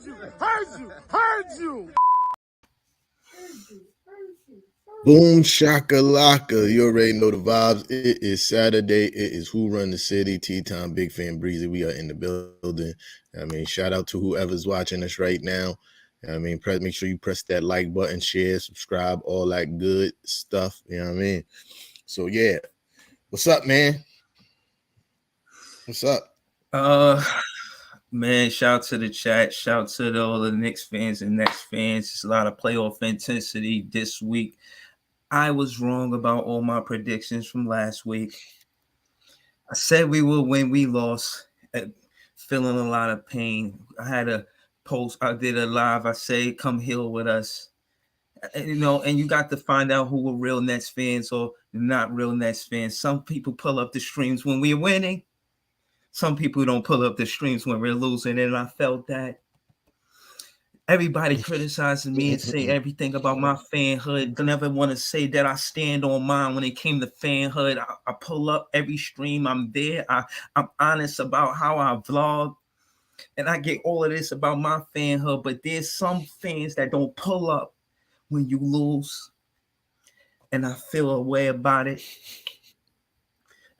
you. Boom shakalaka. You already know the vibes. It is Saturday. It is Who Run the City. Tea Time, Big Fan Breezy. We are in the building. I mean, shout out to whoever's watching us right now. I mean, make sure you press that like button, share, subscribe, all that good stuff. You know what I mean? So yeah. What's up, man? What's up? Man, shout to the chat. Shout to all the Knicks fans and Nets fans. It's a lot of playoff intensity this week. I was wrong about all my predictions from last week. I said we would win. We lost. Feeling a lot of pain. I had a post. I did a live. I say, come heal with us. And you got to find out who were real Nets fans or not real Nets fans. Some people pull up the streams when we're winning. Some people don't pull up the streams when we're losing. And I felt that everybody criticizing me and say everything about my fanhood. I never want to say that I stand on mine. When it came to fanhood, I pull up every stream. I'm there. I'm honest about how I vlog. And I get all of this about my fanhood. But there's some fans that don't pull up when you lose. And I feel a way about it.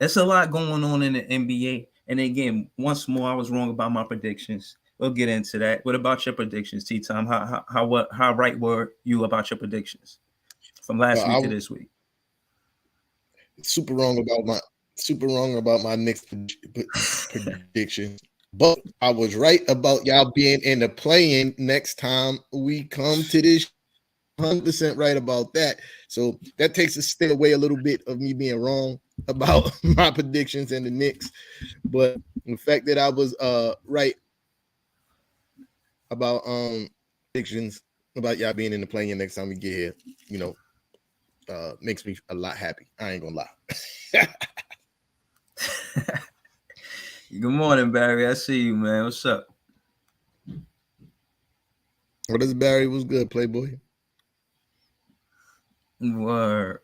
There's a lot going on in the NBA. And again, once more, I was wrong about my predictions. We'll get into that. What about your predictions, T-Time? How right were you about your predictions from last week to this week? Super wrong about my Knicks predictions. But I was right about y'all being in the play-in next time we come to this. 100% right about that. So that takes a stay away a little bit of me being wrong about my predictions and the Knicks. But the fact that I was right about predictions about y'all being in the play-in next time we get here, makes me a lot happy. I ain't gonna lie. Good morning, Barry. I see you, man. What's up? What is Barry? What's good, Playboy? Word.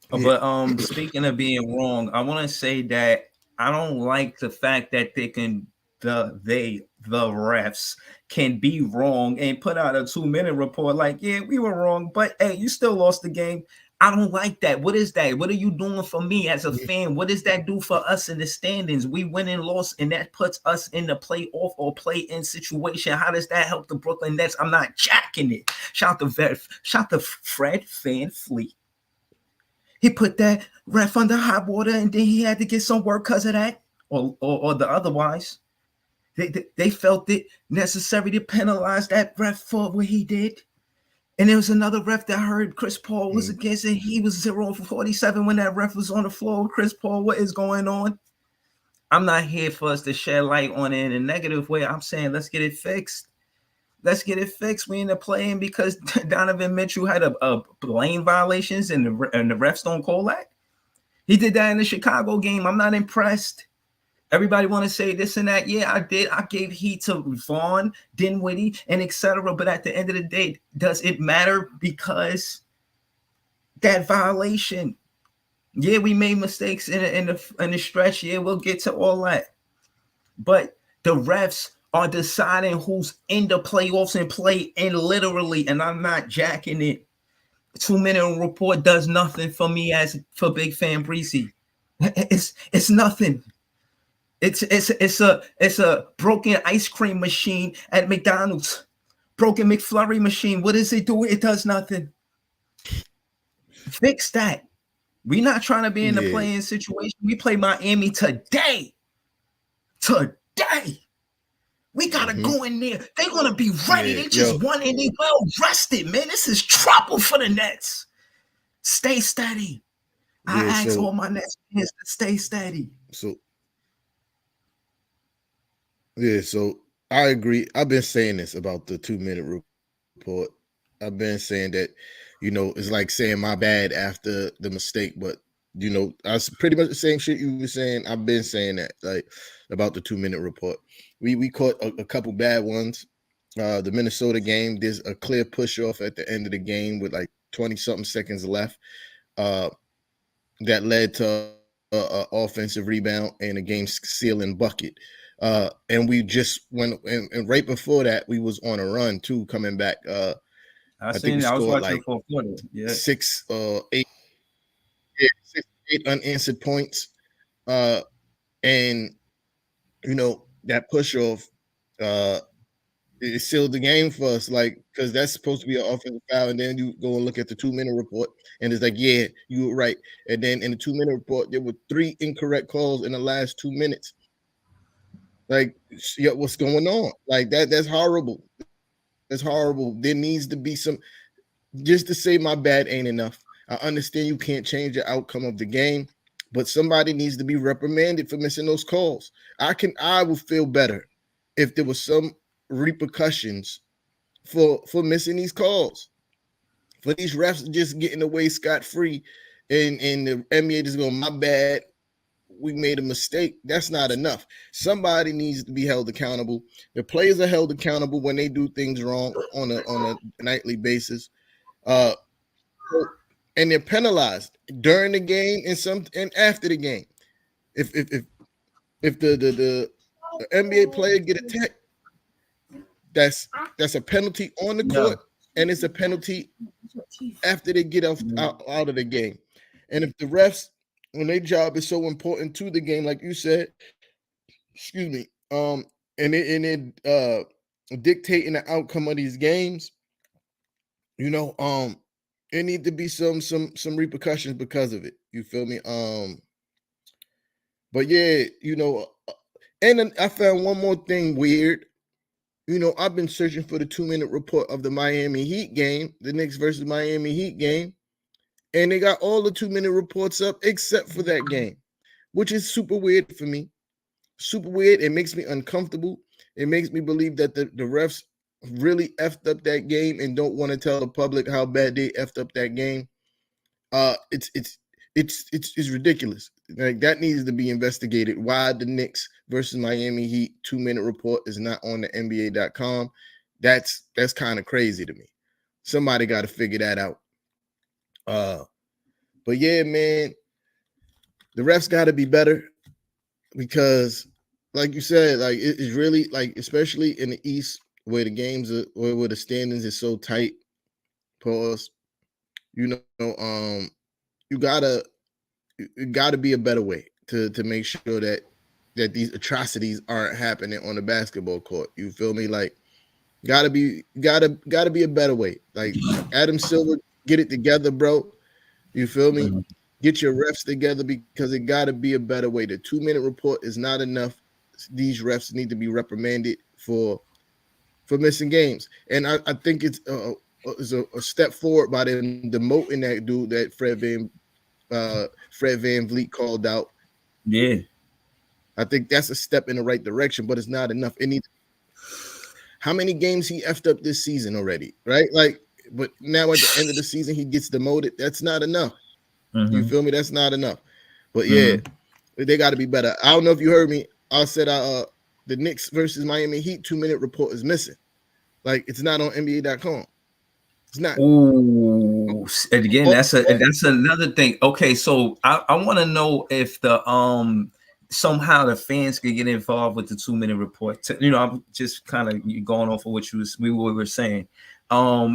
But speaking of being wrong, I want to say that I don't like the fact that the refs can be wrong and put out a 2-minute report like, yeah, we were wrong, but hey, you still lost the game. I don't like that. What is that? What are you doing for me as a fan? What does that do for us in the standings? We win and lost, and that puts us in the playoff or play-in situation. How does that help the Brooklyn Nets? I'm not jacking it. Shout to Fred VanVleet. He put that ref under hot water, and then he had to get some work because of that, or the otherwise. They felt it necessary to penalize that ref for what he did. And there was another ref that heard Chris Paul was against it. He was 0 for 47 when that ref was on the floor with Chris Paul. What is going on? I'm not here for us to shed light on it in a negative way. I'm saying let's get it fixed. Let's get it fixed. We in the play-in because Donovan Mitchell had a lane violations and the refs don't call that. He did that in the Chicago game. I'm not impressed. Everybody want to say this and that. Yeah, I did. I gave heat to Vaughn, Dinwiddie, and etc. But at the end of the day, does it matter? Because that violation. Yeah, we made mistakes in the stretch. Yeah, we'll get to all that. But the refs are deciding who's in the playoffs and play in literally, and I'm not jacking it. 2-minute report does nothing for me as for Big Fan Breezy. It's nothing. It's a broken ice cream machine at McDonald's. Broken McFlurry machine. What does it do? It does nothing. Fix that. We're not trying to be in the play-in situation. We play Miami today. We gotta go in there. They're gonna be ready. They just won and they well rested, man. This is trouble for the Nets. Stay steady. I ask all my Nets fans to stay steady. So I agree. I've been saying this about the 2-minute report. I've been saying that, it's like saying my bad after the mistake, but I was pretty much the same shit you were saying. I've been saying that, like, about the 2-minute report. We caught a couple bad ones. The Minnesota game, there's a clear push off at the end of the game with like 20-something seconds left. That led to an offensive rebound and a game-sealing bucket. And we just went, and right before that, we was on a run too, coming back. I think we I was scored watching the like fourth quarter. Yeah. six, eight, yeah, 6, 8 unanswered points. Uh, and that push off, uh, it sealed the game for us, like, because that's supposed to be an offensive foul, and then you go and look at the 2-minute report, and it's like, yeah, you were right. And then in the 2-minute report, there were 3 incorrect calls in the last 2 minutes. Like, yeah, what's going on? Like that's horrible. That's horrible. There needs to be some, just to say my bad ain't enough. I understand you can't change the outcome of the game, but somebody needs to be reprimanded for missing those calls. I will feel better if there was some repercussions for missing these calls. For these refs just getting away scot-free, and the NBA just going, my bad, we made a mistake. That's not enough. Somebody needs to be held accountable. The players are held accountable when they do things wrong on a nightly basis. Uh, and they're penalized during the game and after the game. If the NBA player get a tech, that's a penalty on the Yeah. court, and it's a penalty after they get out of the game. And if the refs, when their job is so important to the game, like you said, excuse me, and it dictating the outcome of these games, it need to be some repercussions because of it. You feel me? But yeah, and then I found one more thing weird. I've been searching for the 2-minute report of the Miami Heat game, the Knicks versus Miami Heat game, and they got all the 2-minute reports up except for that game, which is super weird for me. Super weird. It makes me uncomfortable. It makes me believe that the refs really effed up that game and don't want to tell the public how bad they effed up that game. It's ridiculous. Like, that needs to be investigated. Why the Knicks versus Miami Heat 2-minute report is not on the NBA.com? That's kind of crazy to me. Somebody got to figure that out. But yeah, man, the refs got to be better because, like you said, like it's really, like, especially in the East where the games are, where the standings is so tight. Pause. You gotta it got to be a better way to make sure that these atrocities aren't happening on the basketball court. You feel me? Like, gotta be a better way. Like, Adam Silver, get it together, bro. You feel me? Get your refs together, because it got to be a better way. The 2-minute report is not enough. These refs need to be reprimanded for missing games, and I think it's a step forward by them demoting that dude that Fred Van Vliet called out. Yeah. I think that's a step in the right direction, but it's not enough. It needs. How many games he effed up this season already, right? Like, but now at the end of the season he gets demoted. That's not enough. You feel me? That's not enough. But yeah, they got to be better. I don't know if you heard me. I said the Knicks versus Miami Heat 2-minute report is missing. Like, it's not on NBA.com. It's not. Oh, again, that's another thing. Okay, so I want to know if the somehow the fans could get involved with the 2-minute report. I'm just kind of going off of what we were saying.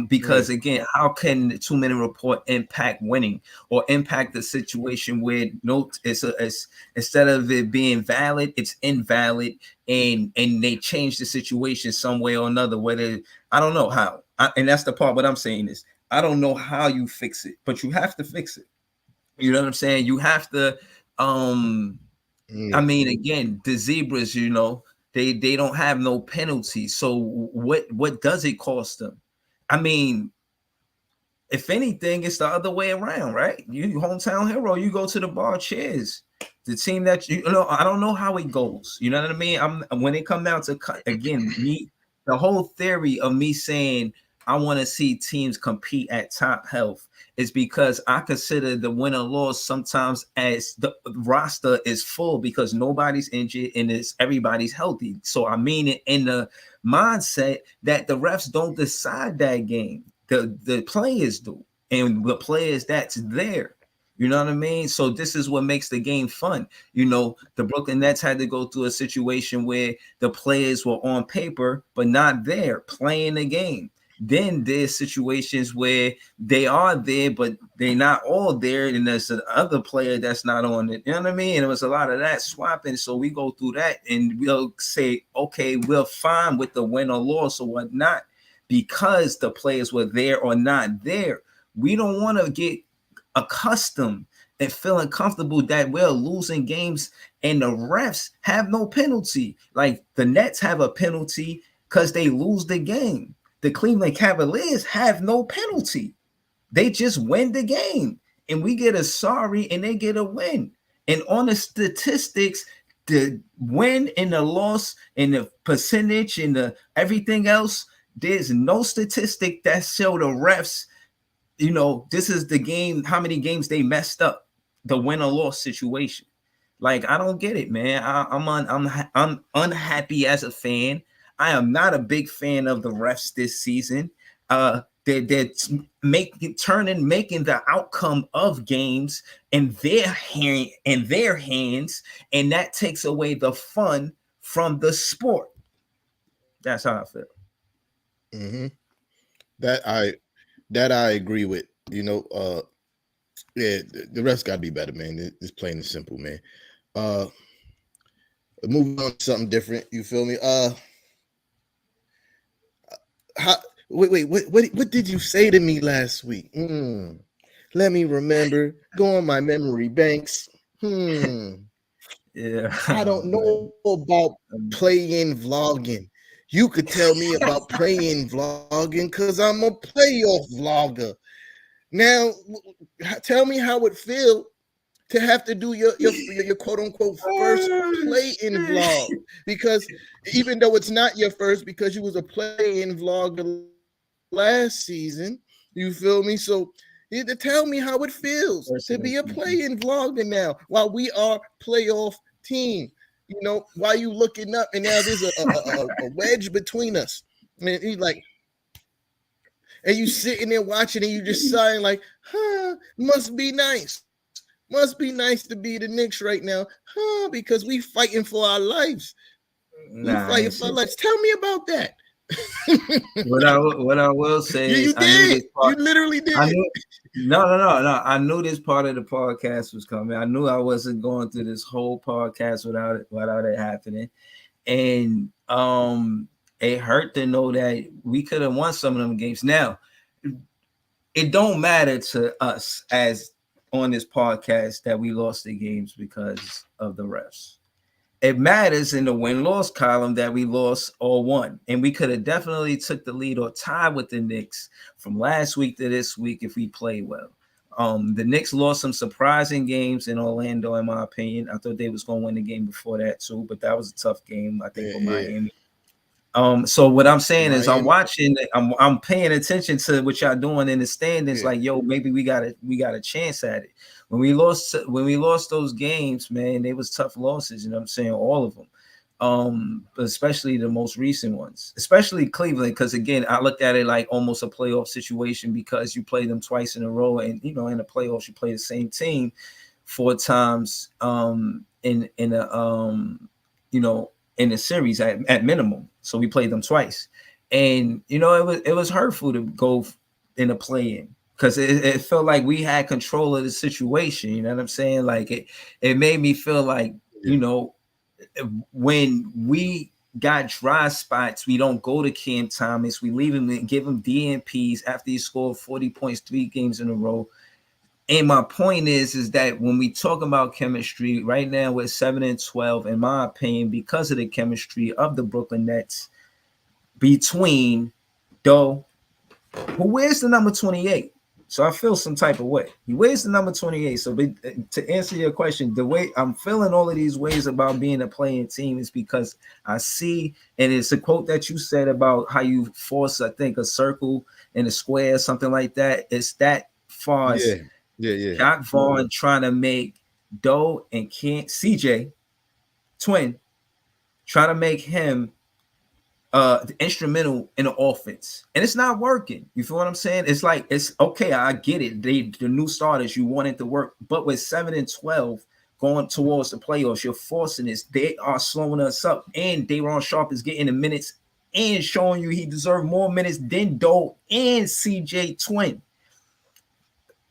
Because again, how can the 2-minute report impact winning or impact the situation where it's instead of it being valid, it's invalid, and they change the situation some way or another, whether I don't know how. And that's the part. What I'm saying is, I don't know how you fix it, but you have to fix it. You know what I'm saying? You have to. I mean, again, the zebras, they don't have no penalty. So what does it cost them? I mean, if anything, it's the other way around, right? You hometown hero, you go to the bar, cheers. The team that I don't know how it goes. You know what I mean? When it come down to, again, the whole theory of me saying I want to see teams compete at top health is because I consider the win or loss sometimes as the roster is full because nobody's injured and everybody's healthy. So I mean it in the mindset that the refs don't decide that game. The players do, and the players that's there. You know what I mean? So this is what makes the game fun. The Brooklyn Nets had to go through a situation where the players were on paper but not there playing the game. Then there's situations where they are there but they're not all there, and there's another player that's not on it. You know what I mean? And it was a lot of that swapping. So we go through that and we'll say, okay, we're fine with the win or loss or whatnot because the players were there or not there. We don't want to get accustomed and feeling comfortable that we're losing games and the refs have no penalty. Like the Nets have a penalty because they lose the game. The Cleveland Cavaliers have no penalty. They just win the game. And we get a sorry and they get a win. And on the statistics, the win and the loss and the percentage and the everything else, there's no statistic that show the refs, this is the game, how many games they messed up, the win or loss situation. Like, I don't get it, man. I'm unhappy as a fan. I am not a big fan of the refs this season. They're making the outcome of games in their hands, and that takes away the fun from the sport. That's how I feel. Mm-hmm. That I that I agree with. Yeah, the refs got to be better, man. It's plain and simple, man. Uh, Moving on to something different. You feel me? How, wait, what did you say to me last week? Let me remember. Go on my memory banks. Yeah. I don't know about playing vlogging. You could tell me about playing vlogging because I'm a playoff vlogger. Now, tell me how it feels to have to do your quote unquote first play-in vlog, because even though it's not your first, because you was a play-in vlogger last season, you feel me? So you had to tell me how it feels to be a play-in vlogger now while we are playoff team. Why you looking up and now there's a wedge between us. Man, he's like, and you sitting there watching and you just sighing like, must be nice. Must be nice to be the Knicks right now, because we fighting for our lives. We fighting for our lives. Tell me about that. What I will say is, you did. You literally did. No. I knew this part of the podcast was coming. I knew I wasn't going through this whole podcast without it happening, and it hurt to know that we could have won some of them games. Now, it don't matter to us as on this podcast that we lost the games because of the refs. It matters in the win-loss column that we lost or won, and we could have definitely took the lead or tied with the Knicks from last week to this week if we played well. The Knicks lost some surprising games in Orlando, in my opinion. I thought they was going to win the game before that too, but that was a tough game, I think, for Miami. So what I'm saying is, I'm watching, I'm paying attention to what y'all doing in the standings. Like, yo, maybe we got a chance at it. When we lost those games, man, they was tough losses. You know what I'm saying? All of them. But especially the most recent ones, especially Cleveland, because again, I looked at it like almost a playoff situation because you play them twice in a row, and in the playoffs you play the same team 4 times in the series at minimum. So we played them twice, and it was hurtful to go in a play-in because it felt like we had control of the situation. You know what I'm saying? Like it made me feel like when we got dry spots, we don't go to Cam Thomas. We leave him and give him DNPs after he scored 40 points 3 games in a row. And my point is that when we talk about chemistry, right now we're 7-12, in my opinion, because of the chemistry of the Brooklyn Nets between Doe, who wears the number 28. So I feel some type of way. He wears the number 28. So to answer your question, the way I'm feeling all of these ways about being a playing team is because I see, and it's a quote that you said about how you force, I think, a circle and a square, something like that. It's that far as Jacque Vaughn trying to make Doe and CJ twin, trying to make him instrumental in the offense, and it's not working. You feel what I'm saying? It's like, it's okay, I get it. The new starters, you want it to work, but with 7-12 going towards the playoffs, you're forcing this. They are slowing us up, and Day'Ron Sharpe is getting the minutes and showing you he deserved more minutes than Doe and CJ Twin.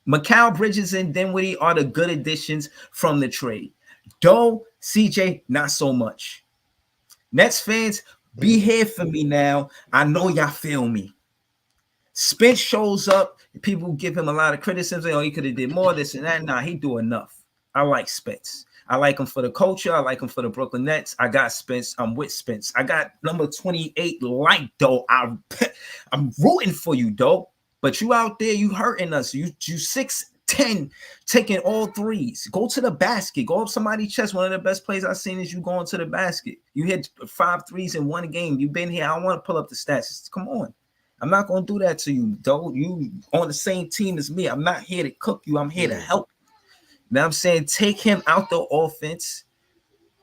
Mikal Bridges and Dinwiddie are the good additions from the trade. Doe, CJ, not so much. Nets fans, be here for me now. I know y'all feel me. Spence shows up. People give him a lot of criticism. Oh, he could have did more, this and that. Nah, he do enough. I like Spence. I like him for the culture. I like him for the Brooklyn Nets. I got Spence. I'm with Spence. I got number 28 like Doe. I'm rooting for you, Doe. But you out there, you hurting us. You 6'10", taking all threes. Go to the basket. Go up somebody's chest. One of the best plays I've seen is you going to the basket. You hit 5 threes in one game. You've been here. I don't want to pull up the stats. Come on. I'm not going to do that to you, though. You on the same team as me. I'm not here to cook you. I'm here to help. Now I'm saying, take him out the offense.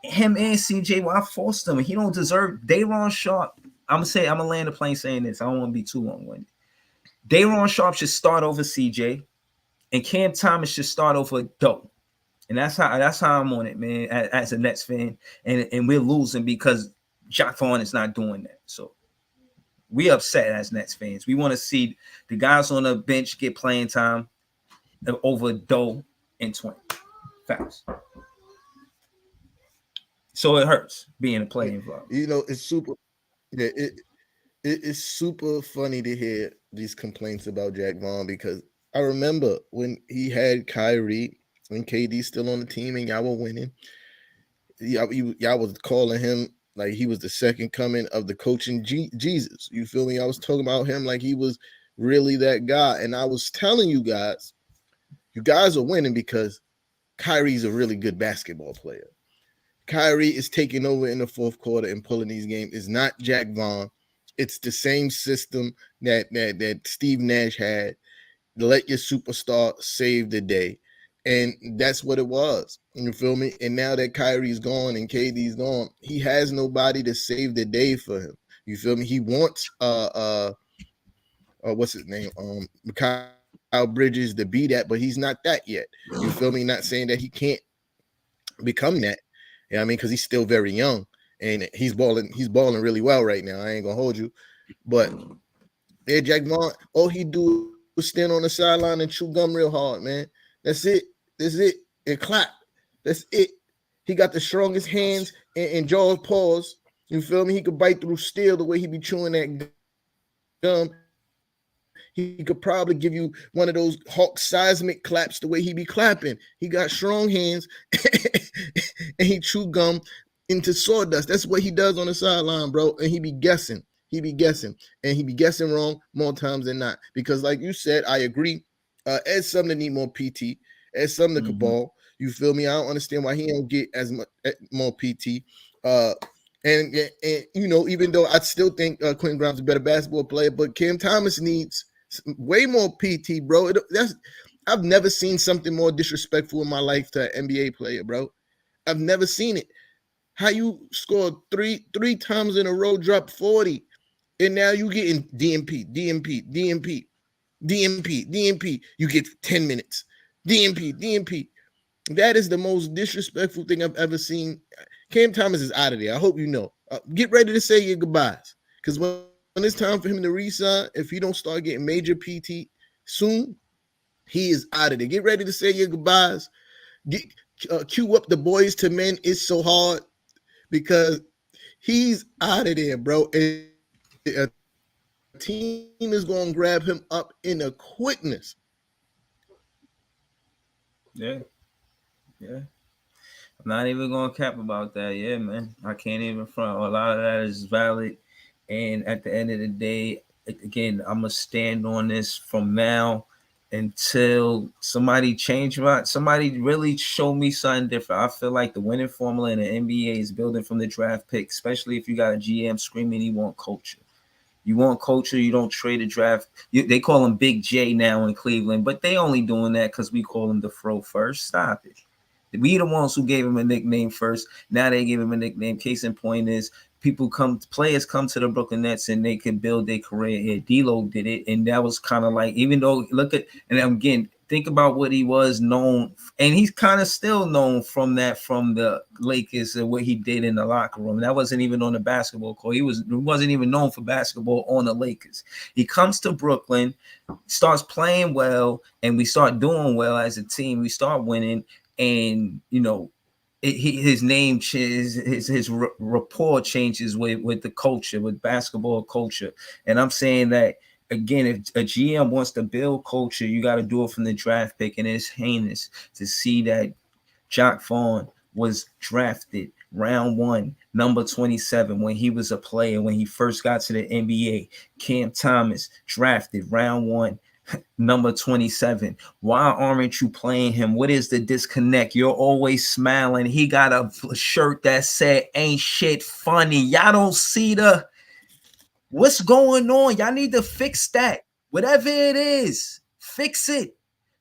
Him and CJ, well, I forced him. He don't deserve Day'Ron Sharpe. I'm going to land the plane saying this. I don't want to be too long-winded. Day'Ron Sharpe should start over CJ, and Cam Thomas should start over Doe. And that's how I'm on it, man, as a Nets fan. And we're losing because Jacque Vaughn is not doing that. So we upset as Nets fans. We want to see the guys on the bench get playing time over Doe and Twin. Facts. So it hurts being a play involved. You know, it's super. Yeah, it's super funny to hear these complaints about Jacque Vaughn, because I remember when he had Kyrie and KD still on the team and y'all were winning. Y'all was calling him like he was the second coming of the coaching Jesus. You feel me? I was talking about him like he was really that guy. And I was telling you guys are winning because Kyrie's a really good basketball player. Kyrie is taking over in the fourth quarter and pulling these games. It's not Jacque Vaughn. It's the same system that Steve Nash had. Let your superstar save the day. And that's what it was. You feel me? And now that Kyrie's gone and KD's gone, he has nobody to save the day for him. You feel me? He wants what's his name? Mikal Bridges to be that, but he's not that yet. You feel me? Not saying that he can't become that. Yeah, I mean, because he's still very young and he's balling really well right now. I ain't gonna hold you. But yeah, Jacque Vaughn, all he do is stand on the sideline and chew gum real hard, man. That's it. And clap. That's it. He got the strongest hands and jaws, paws. You feel me? He could bite through steel the way he be chewing that gum. He could probably give you one of those Hawk seismic claps the way he be clapping. He got strong hands and he chew gum into sawdust. That's what he does on the sideline, bro. And he be guessing. And he be guessing wrong more times than not. Because like you said, I agree. Ed Sumner need more PT. Ed Sumner could ball. You feel me? I don't understand why he don't get as much more PT. And you know, even though I still think Quentin Grimes is a better basketball player, but Cam Thomas needs way more PT, bro. I've never seen something more disrespectful in my life to an NBA player, bro. I've never seen it. How you scored three times in a row, dropped 40, and now you getting DMP. You get 10 minutes. DMP. That is the most disrespectful thing I've ever seen. Cam Thomas is out of there. I hope you know. Get ready to say your goodbyes, because when it's time for him to re-sign, if he don't start getting major PT soon, he is out of there. Get ready to say your goodbyes. Cue up the Boys to Men. It's so hard, because he's out of there, bro. And a team is going to grab him up in a quickness. Yeah. I'm not even going to cap about that. Yeah, man. I can't even front. A lot of that is valid. And at the end of the day, again, I'm going to stand on this from now until somebody somebody really show me something different. I feel like the winning formula in the NBA is building from the draft pick, especially if you got a GM screaming he want culture. You want culture, you don't trade a draft. They call him Big J now in Cleveland, but they only doing that because we call him the Fro first. Stop it. We the ones who gave him a nickname first. Now they give him a nickname. Case in point is players come to the Brooklyn Nets and they can build their career here. D'Lo did it, and that was kind of like, even though look at, and again, think about what he was known, and he's kind of still known from the Lakers and what he did in the locker room. That wasn't even on the basketball court. He wasn't even known for basketball on the Lakers. He comes to Brooklyn, starts playing well, and we start doing well as a team. We start winning, and his name changes, his rapport changes with the culture, with basketball culture. And I'm saying that again, if a GM wants to build culture, you got to do it from the draft pick. And it's heinous to see that Jacques Vaughn was drafted round 1, number 27, when he was a player, when he first got to the NBA. Cam Thomas drafted round 1, number 27. Why aren't you playing him? What is the disconnect? You're always smiling. He got a shirt that said "Ain't shit funny." Y'all don't see what's going on. Y'all need to fix that. Whatever it is, fix it.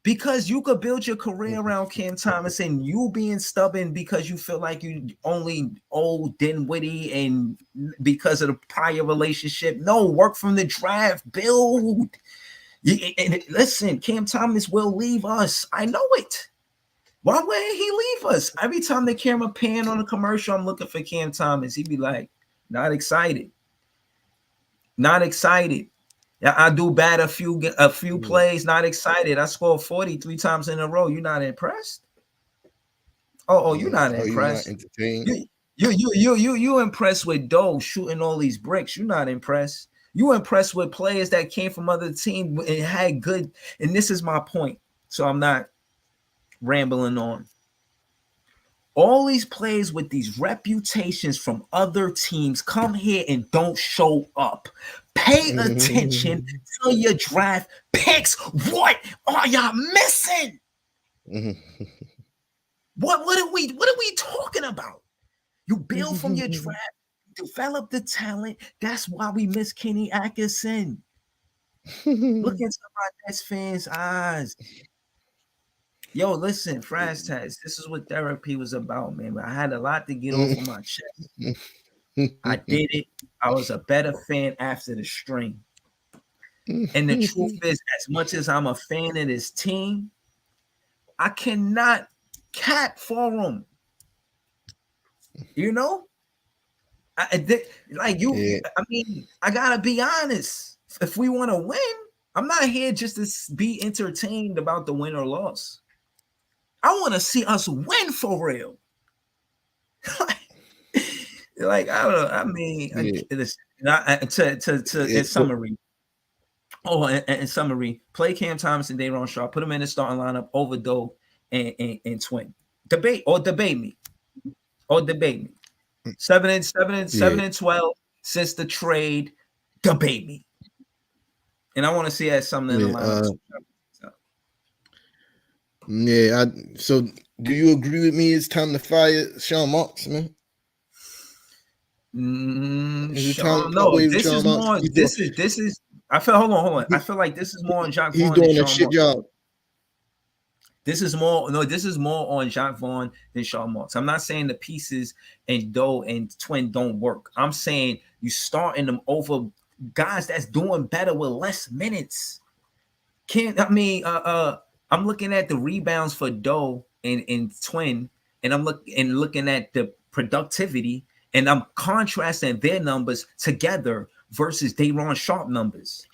Because you could build your career around Cam Thomas, and you being stubborn because you feel like you only owe Dinwiddie and because of the prior relationship. No, work from the draft. Build. Listen, Cam Thomas will leave us. I know it. Why wouldn't he leave us? Every time the camera pan on a commercial, I'm looking for Cam Thomas. He'd be like, not excited. Not excited. I do bad a few plays, not excited. I scored 40 3 times in a row. You're not impressed? Oh, you're not impressed. You're not entertained. You impressed with Doe shooting all these bricks. You're not impressed. You impressed with players that came from other teams and had good. And this is my point. So I'm not rambling on. All these players with these reputations from other teams come here and don't show up. Pay attention to your draft picks. What are y'all missing? What are we talking about? You build from your draft, develop the talent. That's why we miss Kenny Atkinson. Look into my Nets fans' eyes. Yo, listen, Franz Tats, this is what therapy was about, man. I had a lot to get off of my chest. I did it. I was a better fan after the stream. And the truth is, as much as I'm a fan of this team, I cannot cap for them. You know? I gotta be honest. If we want to win, I'm not here just to be entertained about the win or loss. I want to see us win for real. Like I don't know. I mean, in summary. Oh, in summary, play Cam Thomas and Day'Ron Sharpe. Put them in the starting lineup over Doe and Twin. Debate me. 7 and 12 since the trade. Debate me. And I want to see that something in the lineup. So do you agree with me? It's time to fire Sean Marks, man. This is more. This is. I feel. Hold on. I feel like this is more on Jacques Vaughn. He's doing a shit job. This is more. No, this is more on Jacques Vaughn than Sean Marks. I'm not saying the pieces and Doe and Twin don't work. I'm saying you starting them over guys that's doing better with less minutes. I'm looking at the rebounds for Doe and Twin, and I'm looking at the productivity, and I'm contrasting their numbers together versus Day'Ron Sharpe numbers.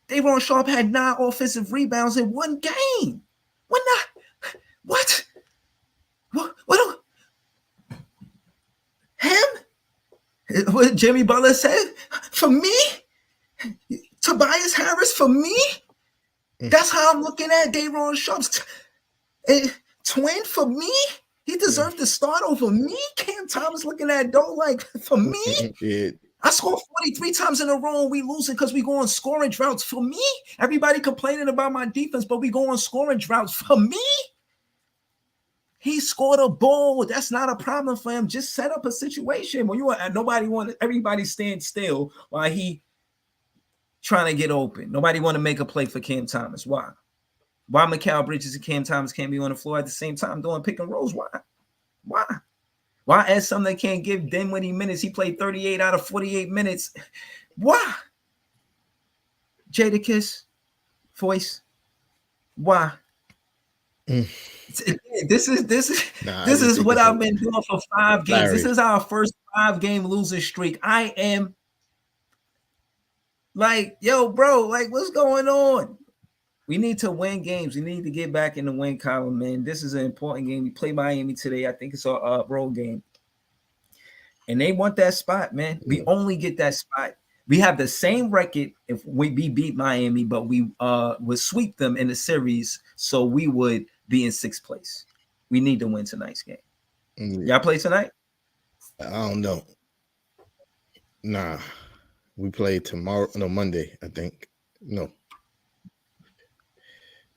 Day'Ron Sharpe had 9 offensive rebounds in 1 game. What? Him? What Jimmy Butler said? For me? Tobias Harris for me? That's how I'm looking at Day'Ron Sharpe's Twin for me. He deserved to start over me. Cam Thomas looking at Doe like for me. Yeah. I scored 43 times in a row and we losing because we go on scoring droughts for me. Everybody complaining about my defense, but we go on scoring droughts for me. He scored a ball. That's not a problem for him. Just set up a situation where everybody stand still while he trying to get open. Nobody want to make a play for Cam Thomas. Why? Mikal Bridges and Cam Thomas can't be on the floor at the same time doing pick and rolls? Why? Why add something that can't give Dinwiddie minutes? He played 38 out of 48 minutes. Why? Jadakiss voice. Why? This is this is Nah, I this just is think what it's I've been doing for 5 games. This Larry. is our first 5-game losing streak. I am like, yo, bro, like, what's going on? We need to win games. We need to get back in the win column, man. This is an important game. We play Miami today. I think it's a road game, and they want that spot, man. We only get that spot. We have the same record if we beat Miami, but we would sweep them in the series, so we would be in 6th place. We need to win tonight's game. Y'all play tonight? I don't know. Nah, we play tomorrow. No, Monday. I think. No,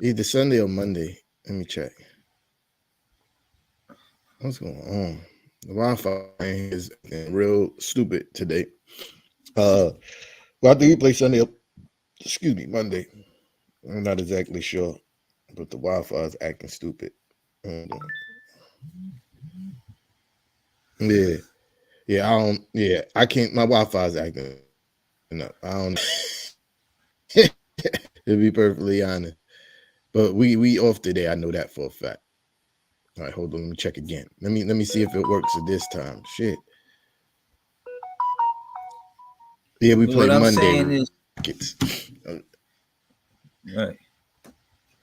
either Sunday or Monday. Let me check. What's going on? The Wi-Fi is real stupid today. Well, I think we play Sunday. Excuse me, Monday. I'm not exactly sure, but the Wi-Fi is acting stupid. Yeah, yeah. I don't. Yeah, I can't. My Wi-Fi is acting up. I don't. To be perfectly honest, but we off today. I know that for a fact. All right, hold on. Let me check again. Let me see if it works at this time. Shit. Yeah, we play What I'm Monday. saying is, Rockets. right.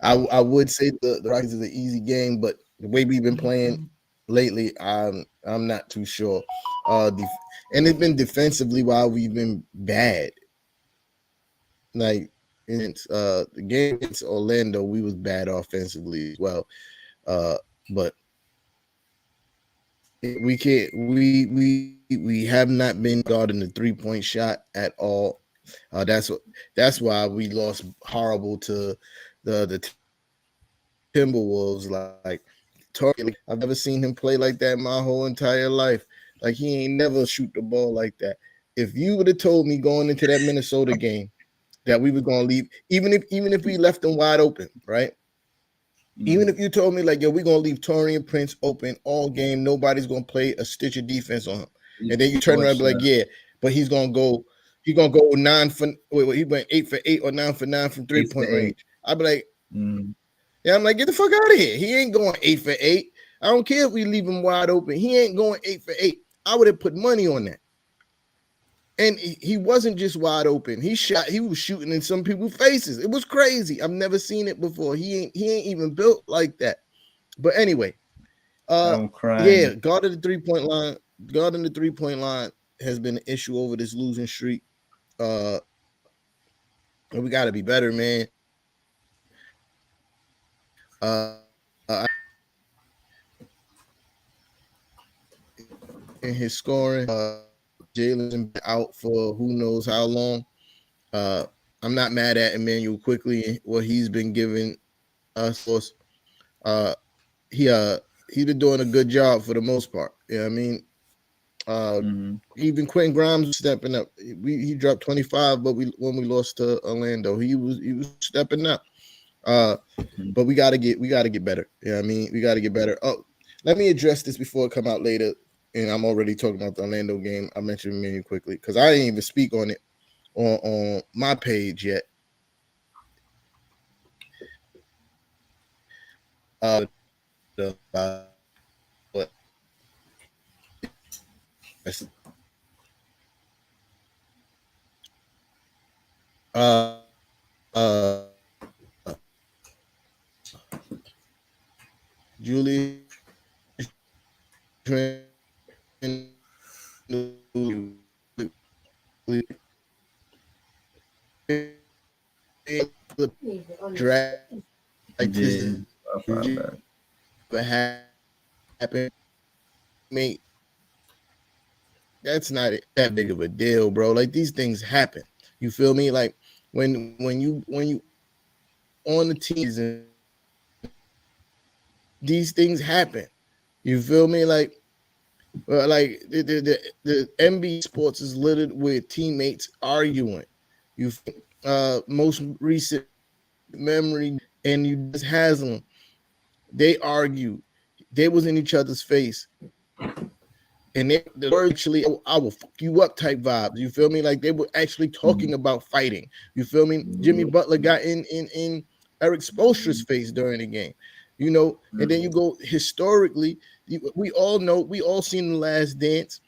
I would say the Rockets is an easy game, but the way we've been playing lately, I'm not too sure. And it's been defensively while we've been bad. Like the game against Orlando, we was bad offensively as well. But we can't. We have not been guarding the 3-point shot at all. That's why we lost horrible to the Timberwolves. Like I've never seen him play like that my whole entire life. Like he ain't never shoot the ball like that. If you would have told me going into that Minnesota game that we were gonna leave, even if we left them wide open, right? Even if you told me like, yo, we're gonna leave Torian Prince open all game, nobody's gonna play a stitch of defense on him, and then you turn around and be like, yeah, but he's gonna go 9 for he went 8 for 8 or 9 for 9 from 3-point range. I'd be like, yeah, I'm like, get the fuck out of here. He ain't going 8 for 8. I don't care if we leave him wide open. He ain't going 8 for 8. I would have put money on that. And he wasn't just wide open. He was shooting in some people's faces. It was crazy. I've never seen it before. He ain't even built like that. But anyway, I'm crying. yeah, guarding the 3-point line. Guarding the 3-point line has been an issue over this losing streak. We got to be better, man. In his scoring, Jalen's been out for who knows how long. I'm not mad at Emmanuel Quickly what he's been giving us. He's been doing a good job for the most part. You know what I mean? Even Quentin Grimes was stepping up. He dropped 25, but when we lost to Orlando, he was stepping up. But we gotta get better. You know what I mean? We gotta get better. Oh, let me address this before it come out later. And I'm already talking about the Orlando game. I mentioned Emmanuel Quickly because I didn't even speak on it on my page yet. Julie drag like this happen, mate. That's not that big of a deal, bro. Like these things happen. You feel me? Like when you on the teams and these things happen. You feel me? Like the NBA sports is littered with teammates arguing. You most recent memory and you just has them. They argue. They was in each other's face. and the word actually, I will fuck you up type vibes. You feel me? Like they were actually Mm-hmm. talking about fighting. You feel me? Jimmy Butler got in Eric Spoelstra's face during the game. You know, and then you go historically. We all know, we all seen the Last Dance.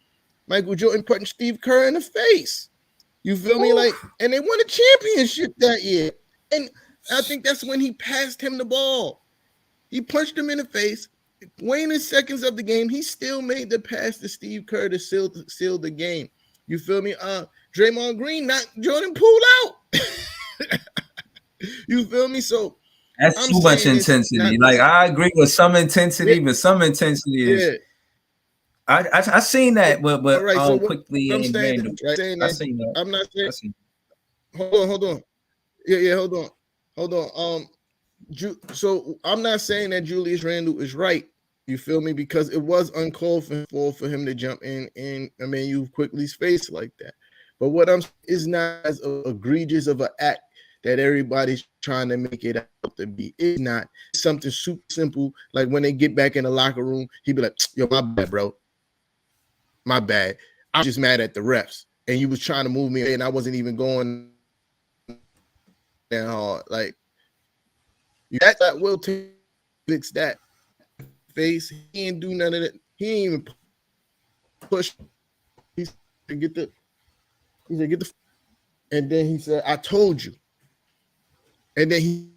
Michael Jordan punching Steve Kerr in the face. You feel me? Like, and they won a championship that year. And I think that's when he passed him the ball. He punched him in the face. Waning seconds of the game, he still made the pass to Steve Kerr to seal the game. You feel me? Draymond Green knocked Jordan Poole out. You feel me? So That's I'm too much saying this intensity. not Like this. I agree with some Yeah, intensity, but some intensity is. yeah. I seen that, but All right. So what quickly I'm and saying random. is, right, saying I that seen that. I'm not I saying. seen. Hold on. Yeah, hold on. So I'm not saying that Julius Randle is right. You feel me? Because it was uncalled for him to jump in and I mean you quickly space like that. But what I'm saying is not as egregious of an act that everybody's trying to make it out to be. It's not. It's something super simple. Like when they get back in the locker room, he'd be like, "Yo, my bad, bro. My bad. I was just mad at the refs, and you was trying to move me, and I wasn't even going that hard. Like that will fix that face. He ain't do none of that. He ain't even push. He said, get the. And then he said, I told you. And then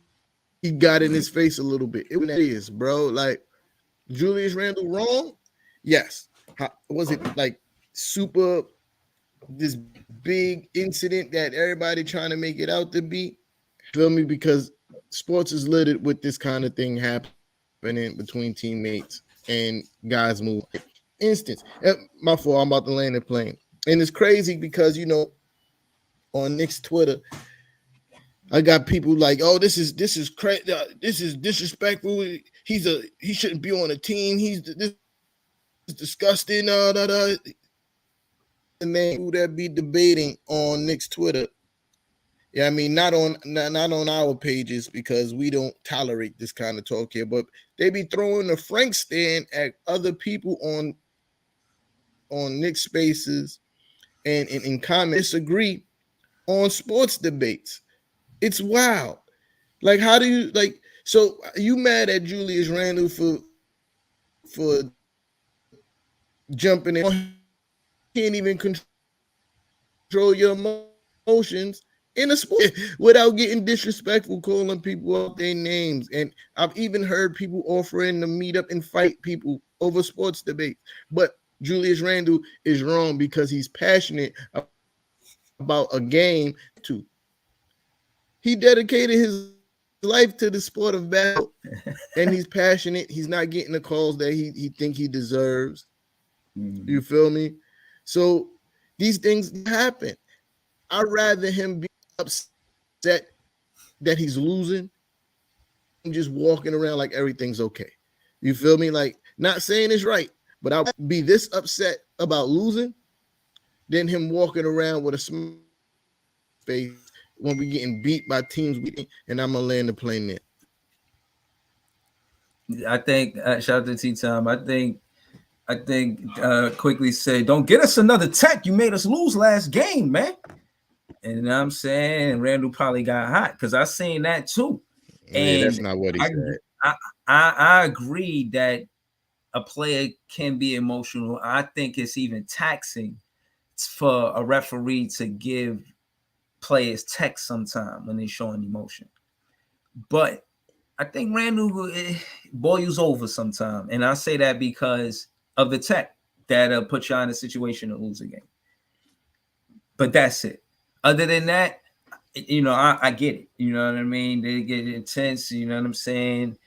he got in his face a little bit. It is, bro. Like Julius Randle wrong? Yes. How, was it like super this big incident that everybody trying to make it out to be? Feel me? Because sports is littered with this kind of thing happening between teammates and guys move. Instance, my fault. I'm about to land the plane, and it's crazy because on Knicks Twitter, I got people like, "Oh, this is crazy. This is disrespectful. He shouldn't be on a team. This is disgusting." And then who that be debating on Knicks Twitter? Yeah, I mean, not on our pages because we don't tolerate this kind of talk here. But they be throwing the Frank stand at other people on Knicks spaces and in comments disagree on sports debates. It's wild. Like, how do you like? So you mad at Julius Randle for jumping in? Can't even control your emotions in a sport without getting disrespectful, calling people out their names. And I've even heard people offering to meet up and fight people over sports debates. But Julius Randle is wrong because he's passionate about a game. He dedicated his life to the sport of basketball, and he's passionate. He's not getting the calls that he think he deserves. Mm-hmm. You feel me? So these things happen. I'd rather him be upset that he's losing and just walking around like everything's okay. You feel me? Like not saying it's right, but I'll be this upset about losing than him walking around with a smile face when we getting beat by teams and I'm gonna land the plane there. I think shout out to T Time. I think quickly said, "Don't get us another tech. You made us lose last game, man." And you know what I'm saying, Randall probably got hot because I seen that too. Yeah, that's And not what he I, said. I agree that a player can be emotional. I think it's even taxing for a referee to give players text sometime when they're showing emotion. But I think Randall boils over sometime, and I say that because of the tech that put you in a situation to lose a game. But that's it. Other than that, I get it. You know what I mean? They get intense. You know what I'm saying?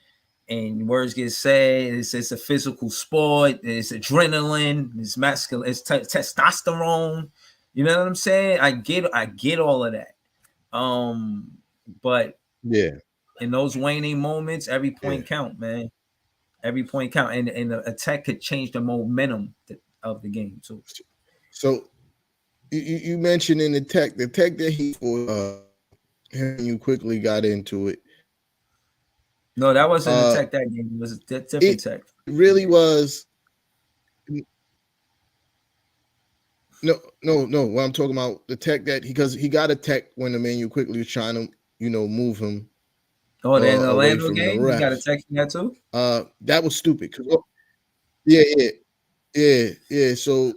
And words get said. It's a physical sport. It's adrenaline. It's masculine. It's testosterone. You know what I'm saying? I get all of that. But Yeah, in those waning moments, every yeah. point count, man. Every point count, and the attack could change the momentum of the game too. So you mentioned in the tech that he for you quickly got into it. No, that wasn't a Uh tech that game. It was a different it tech. really was No. What I'm talking about, the tech that because he got a tech when the Emmanuel quickly was trying to, move him Oh, then the away Orlando from the game, you got a refs. text that too. That was stupid. Yeah, yeah. So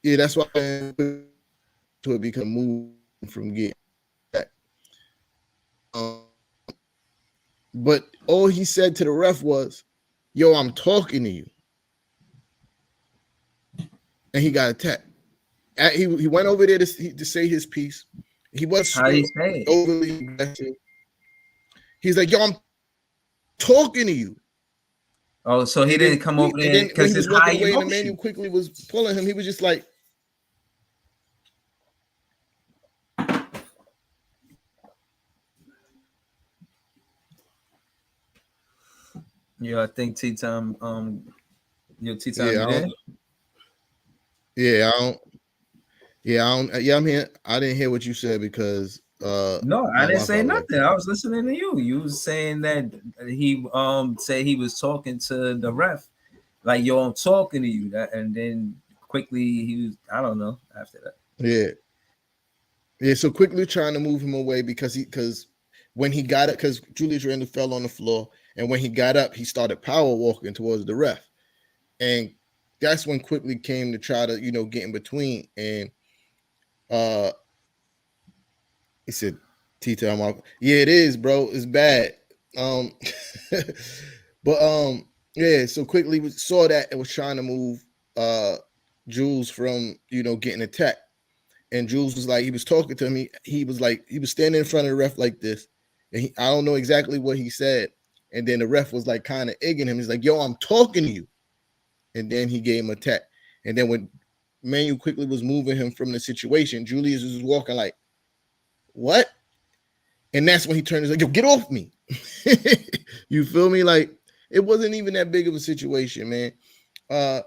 yeah, that's why I to it because move from getting that. Um, but all he said to the ref was, "Yo, I'm talking to you," and he got attacked. He went over there to say his piece. He was How do you say it? overly aggressive. He's like, "Yo, I'm talking to you." Oh, so he And didn't then come over there when because he was it's high walking away and Emmanuel emotion. quickly was pulling him, he was just like, Yeah, I think T time. Your T time, "Yeah, you I there? don't, yeah, I don't, yeah, I don't, yeah, I'm here. I didn't hear what you said because No, I my didn't Wi-Fi say was nothing. acting I up." was listening to you. You was saying that he said he was talking to the ref, like yo, I'm talking to you. That and then quickly he was, I don't know, after that. Yeah, yeah. So quickly trying to move him away because when he got it, because Julius Randle fell on the floor, and when he got up, he started power walking towards the ref, and that's when quickly came to try to get in between, and uh he said, "Tita, I'm off." Yeah, it is, bro. It's bad. Um, but yeah. So quickly saw that and was trying to move Jules from getting attacked. And Jules was like, he was talking to me. He was like, he was standing in front of the ref like this, and I don't know exactly what he said. And then the ref was like kind of egging him. He's like, "Yo, I'm talking to you." And then he gave him a tap. And then when Manuel quickly was moving him from the situation, Julius was walking like, "What?" And that's when he turned. He's like, "Yo, get off me." You feel me? Like it wasn't even that big of a situation, man. Uh,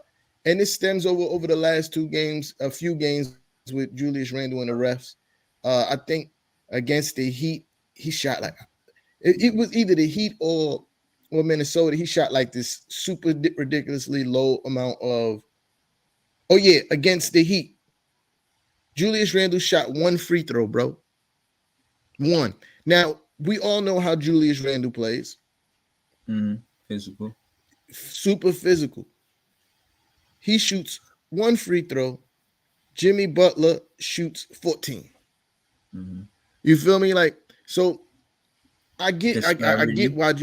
and this stems over the last two games, a few games with Julius Randle and the refs. I think against the Heat, he shot like it was either the Heat or Minnesota. He shot like this super ridiculously low amount of. Oh yeah, against the Heat, Julius Randle shot one free throw, bro. One. Now we all know how Julius Randle plays. Mm-hmm. Physical. Super physical. He shoots one free throw. Jimmy Butler shoots 14. Mm-hmm. You feel me? Like so, I get Disparity. why I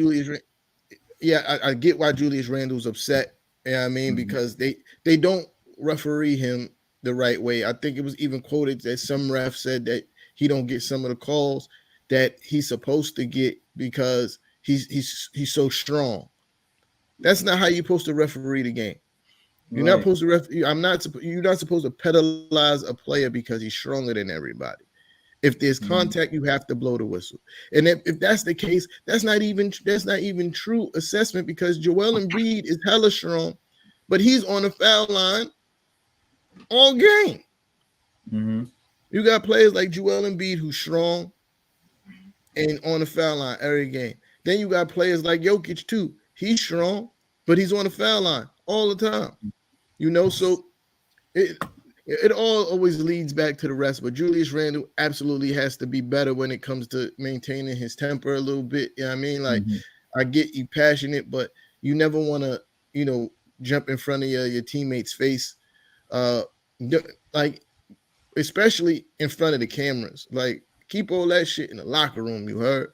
get why Julius Randle's upset. You know what I mean? Mm-hmm. Because they don't referee him the right way. I think it was even quoted that some ref said that he don't get some of the calls that he's supposed to get because he's so strong. That's not how you're supposed to referee the game. You're not Right. supposed to you're not supposed to penalize a player because he's stronger than everybody. If there's Mm-hmm. contact, you have to blow the whistle. And if that's the case, that's not even true assessment because Joel Embiid is hella strong, but he's on the foul line all game. Mm-hmm. You got players like Joel Embiid who's strong and on the foul line every game. Then you got players like Jokic too. He's strong, but he's on the foul line all the time. So it it all always leads back to the rest. But Julius Randle absolutely has to be better when it comes to maintaining his temper a little bit. You know what I mean? Like Mm-hmm. I get you passionate, but you never want to, jump in front of your teammate's face. Uh like especially in front of the cameras. Like keep all that shit in the locker room, you heard?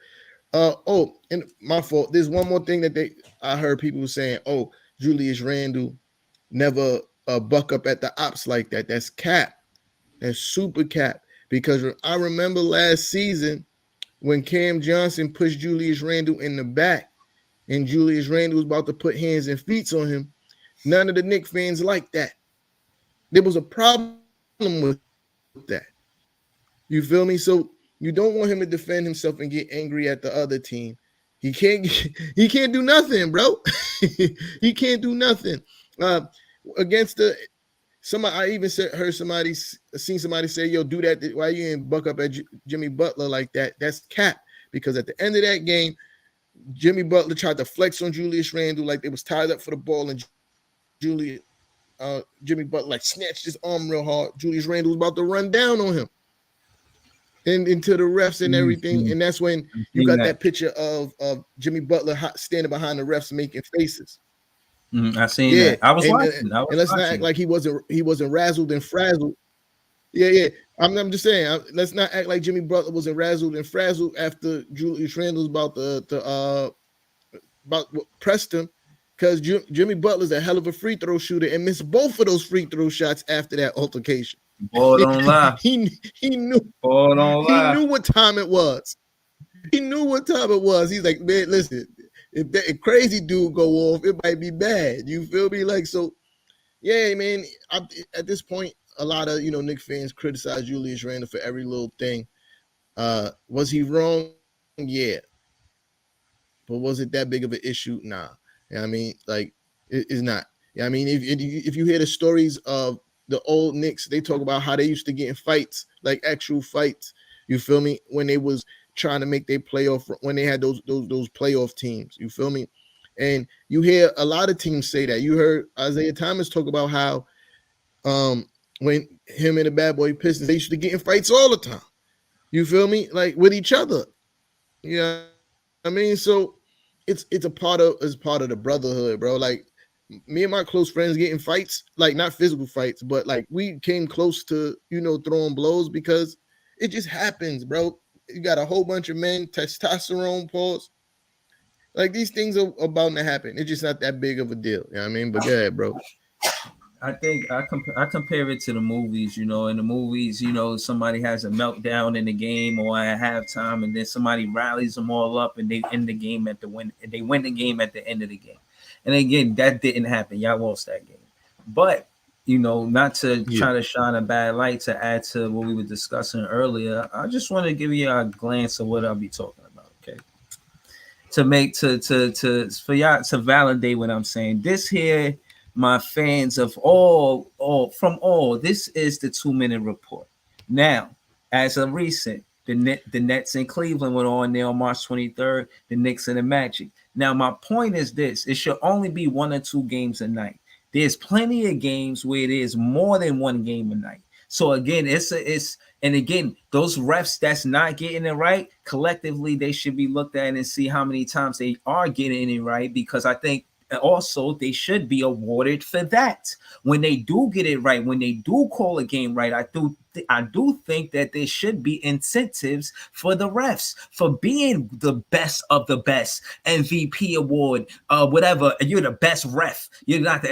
And my fault. There's one more thing that I heard people saying, "Oh, Julius Randle never buck up at the ops like that." That's cap. That's super cap. Because I remember last season when Cam Johnson pushed Julius Randle in the back and Julius Randle was about to put hands and feet on him. None of the Knicks fans liked that. There was a problem with that. You feel me? So you don't want him to defend himself and get angry at the other team. He can't he can't do nothing, bro. He can't do nothing. Uh, against the somebody, I even heard seen somebody say, "Yo, do that. Why you ain't buck up at Jimmy Butler like that?" That's cap. Because at the end of that game, Jimmy Butler tried to flex on Julius Randle like they was tied up for the ball, and Julius Jimmy Butler like snatched his arm real hard. Julius Randle was about to run down on him and into the refs and everything. And that's when I've you seen got that. that picture of Jimmy Butler standing behind the refs making faces. I seen Yeah, that. I was and watching. I was and let's not act watching. like he wasn't razzled and frazzled. Yeah, yeah. I'm just saying. Let's not act like Jimmy Butler wasn't razzled and frazzled after Julius Randle was about pressed him, because Jimmy Butler's a hell of a free throw shooter and missed both of those free throw shots after that altercation. Boy, don't lie. he knew Boy, don't he lie. knew what time it was. He knew what time it was. He's like, man, listen, if that crazy dude go off, it might be bad. You feel me? Like, so yeah, man. At this point, a lot of Knicks fans criticize Julius Randle for every little thing. Was he wrong? Yeah, but was it that big of an issue? Nah. You know what I mean, like, it's not. Yeah, I mean, if you hear the stories of the old Knicks, they talk about how they used to get in fights, like actual fights. You feel me? When they was trying to make their playoff, when they had those playoff teams. You feel me? And you hear a lot of teams say that. You heard Isaiah Thomas talk about how when him and the Bad Boy Pistons, they used to get in fights all the time. You feel me? Like with each other. You know what I mean? So it's part of the brotherhood, bro. Like me and my close friends getting fights, like not physical fights, but like we came close to throwing blows because it just happens, bro. You got a whole bunch of men, testosterone, pause. Like these things are bound to happen. It's just not that big of a deal. You know what I mean? But go ahead, bro. I think I compare it to the movies. In the movies, somebody has a meltdown in the game or at halftime, and then somebody rallies them all up, and they end the game at the win. They win the game at the end of the game. And again, that didn't happen. Y'all lost that game. But not to Yeah. try to shine a bad light to add to what we were discussing earlier. I just want to give you a glance of what I'll be talking about. Okay, to make to for y'all to validate what I'm saying. This here, my fans of all from all, this is the 2 minute report. Now, as of recent, the Nets in Cleveland went on there on March 23rd, the Knicks and the Magic. Now, my point is this: it should only be 1 or 2 games a night. There's plenty of games where it is more than one game a night. So again, and again, those refs that's not getting it right, collectively, they should be looked at and see how many times they are getting it right, because I think also they should be awarded for that when they do get it right, when they do call a game right. I do think that there should be incentives for the refs for being the best of the best, MVP award, whatever. You're the best ref. You're not the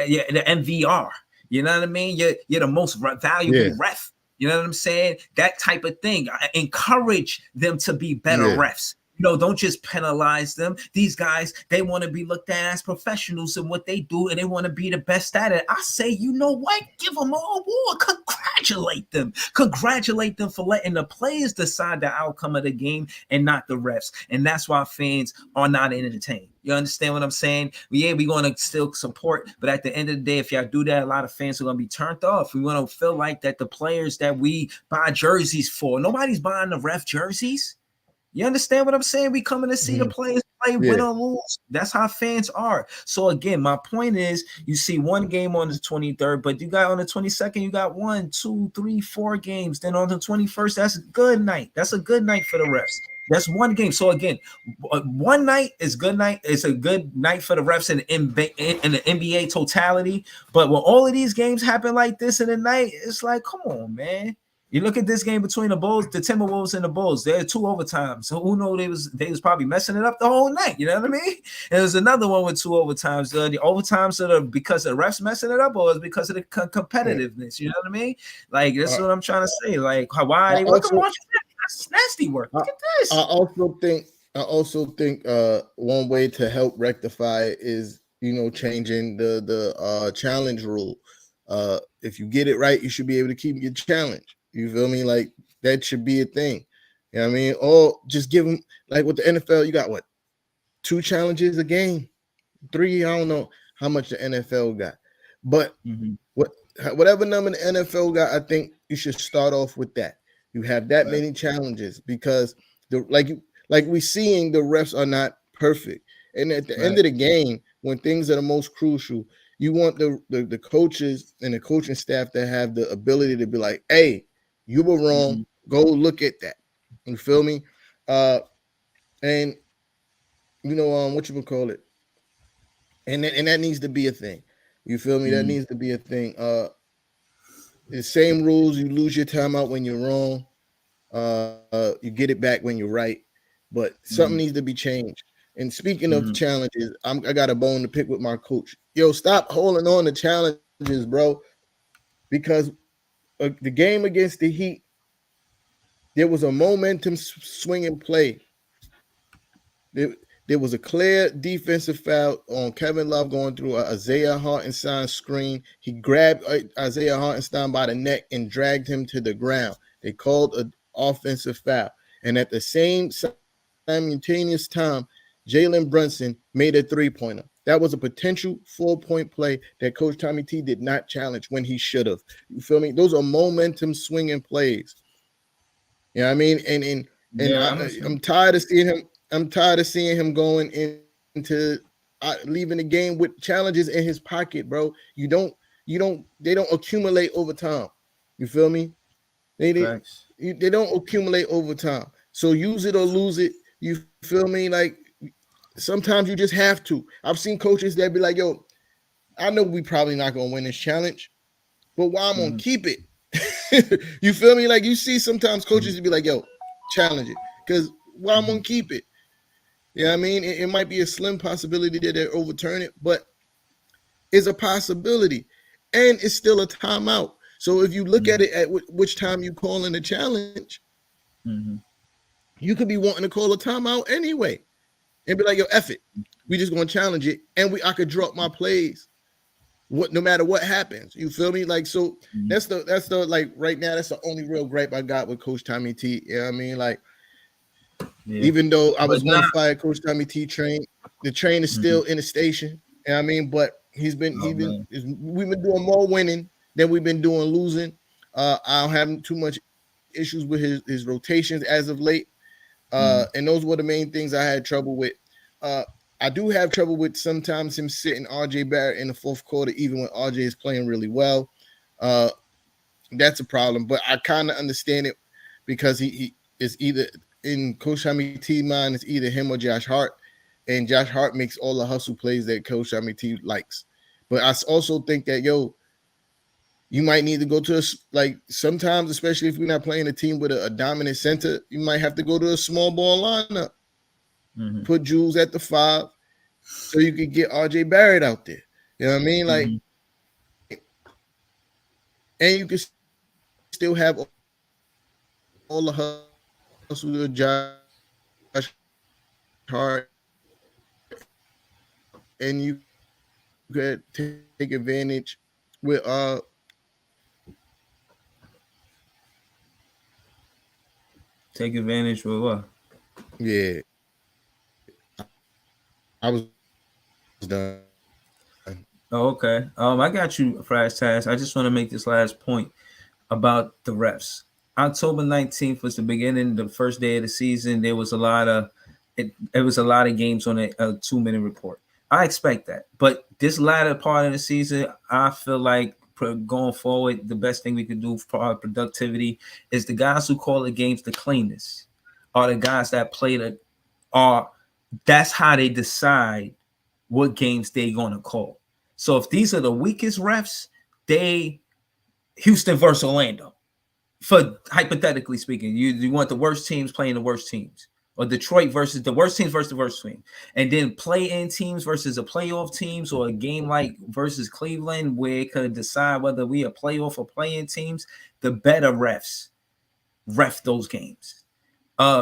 MVR. You know what I mean? You're the most valuable Yeah. ref. You know what I'm saying? That type of thing. I encourage them to be better Yeah. refs. Don't just penalize them. These guys, they want to be looked at as professionals in what they do, and they want to be the best at it. I say, you know what? Give them an award. Congratulate them. Congratulate them for letting the players decide the outcome of the game and not the refs. And that's why fans are not entertained. You understand what I'm saying? Yeah, we're going to still support, but at the end of the day, if y'all do that, a lot of fans are going to be turned off. We want to feel like that the players that we buy jerseys for, nobody's buying the ref jerseys. You understand what I'm saying? We coming to see the Mhm. players play, win Yeah. or lose. That's how fans are. So again, my point is, you see one game on the 23rd, but you got on the 22nd, you got 1, 2, 3, 4 games. Then on the 21st, that's a good night. That's a good night for the refs. That's one game. So again, one night is good night. It's a good night for the refs in the NBA totality. But when all of these games happen like this in the night, it's like, come on, man. You look at this game between the Bulls, the Timberwolves, and the Bulls. There are 2 overtimes. So who knows they was probably messing it up the whole night. You know what I mean? And there's another one with 2 overtimes. The overtimes are because of the refs messing it up, or is because of the competitiveness. You know what I mean? Like that's I, what I'm trying to say. Like why I are they look at also that's nasty work. I, Look at I this. also think one way to help rectify it is changing the challenge rule. If you get it right, you should be able to keep your challenge. You feel me? Like that should be a thing. You know what I mean? Or just give them, like with the NFL, you got what, 2 challenges a game, 3. I don't know how much the NFL got, but Mm-hmm. what whatever number the NFL got, I think you should start off with that. You have that Right. many challenges because like we seeing the refs are not perfect, and at the end Right. of the game, when things are the most crucial, you want the coaches and the coaching staff to have the ability to be like, hey, you were wrong. Mm-hmm. Go look at that. You feel me? Uh, and what you would call it, and that needs to be a thing. You feel me? That Mm-hmm. needs to be a thing. The same rules. You lose your timeout when you're wrong. You get it back when you're right. But something needs to be changed. And speaking of Mm-hmm. challenges, I got a bone to pick with my coach. Yo, stop holding on to challenges, bro. Because the game against the Heat, there was a momentum swinging play. There was a clear defensive foul on Kevin Love going through a Isaiah Hartenstein screen. He grabbed Isaiah Hartenstein by the neck and dragged him to the ground. They called an offensive foul. And at the same simultaneous time, Jalen Brunson made a three-pointer. That was a potential 4-point play that Coach Tommy T did not challenge when he should have. You feel me? Those are momentum swinging plays. You know what I mean? And Yeah, I I, understand. I'm tired of seeing him. I'm tired of seeing him going into leaving the game with challenges in his pocket, bro. They don't accumulate over time. You feel me? They they, Facts. they don't accumulate over time. So use it or lose it. You feel me? Like sometimes you just have to. I've seen coaches that be like, "Yo, I know we probably not gonna win this challenge, but why I'm gonna Mm-hmm. keep it." You feel me? Like you see sometimes Mm-hmm. coaches be like, "Yo, challenge it," because why I'm Mm-hmm. gonna keep it. You know what I mean? It might be a slim possibility that they overturn it, but it's a possibility, and it's still a timeout. So if you look at Mm-hmm. it at which time you call in a challenge, Mm-hmm. you could be wanting to call a timeout anyway, and be like, "Yo, F it, we just gonna challenge it, and I could drop my plays, no matter what happens." You feel me? Like so. Mm-hmm. That's the like right now. That's the only real gripe I got with Coach Tommy T. You know what I mean? Like Yeah, even though I but was going not. to fire Coach Tommy T train, the train is Mm-hmm. still in the station. You know what I mean? But Oh man. we've been doing more winning than we've been doing losing. I don't have too much issues with his rotations as of late. Mm-hmm. And those were the main things I had trouble with. Uh, I do have trouble with sometimes him sitting RJ Barrett in the fourth quarter, even when RJ is playing really well. Uh, that's a problem. But I kind of understand it because he is either in Coach Tommy T mind, it's either him or Josh Hart, and Josh Hart makes all the hustle plays that Coach Tommy T likes. But I also think that you might need to go to like sometimes, especially if we're not playing a team with a dominant center, you might have to go to a small ball lineup. Mm-hmm. Put Jules at the 5 so you could get RJ Barrett out there. You know what I mean? Like, Mm-hmm. and you can still have all the hustle to Josh Hart, and you could take advantage with Take advantage with what? yeah. I was done. Oh, okay. I got you, Flash Task. I just want to make this last point about the refs. October 19th was the beginning, the first day of the season. There was a lot of it was a lot of games on a 2 minute report. I expect that. But this latter part of the season, I feel like going forward, the best thing we could do for our productivity is the guys who call the games the cleanest are the guys that play the are that's how they decide what games they gonna call. So if these are the weakest refs, they Houston versus Orlando. For hypothetically speaking, you want the worst teams playing the worst teams, or Detroit versus the worst teams versus the worst team, and then play-in teams versus a playoff teams, or a game like versus Cleveland where it could decide whether we are playoff or play-in teams. The better refs ref those games.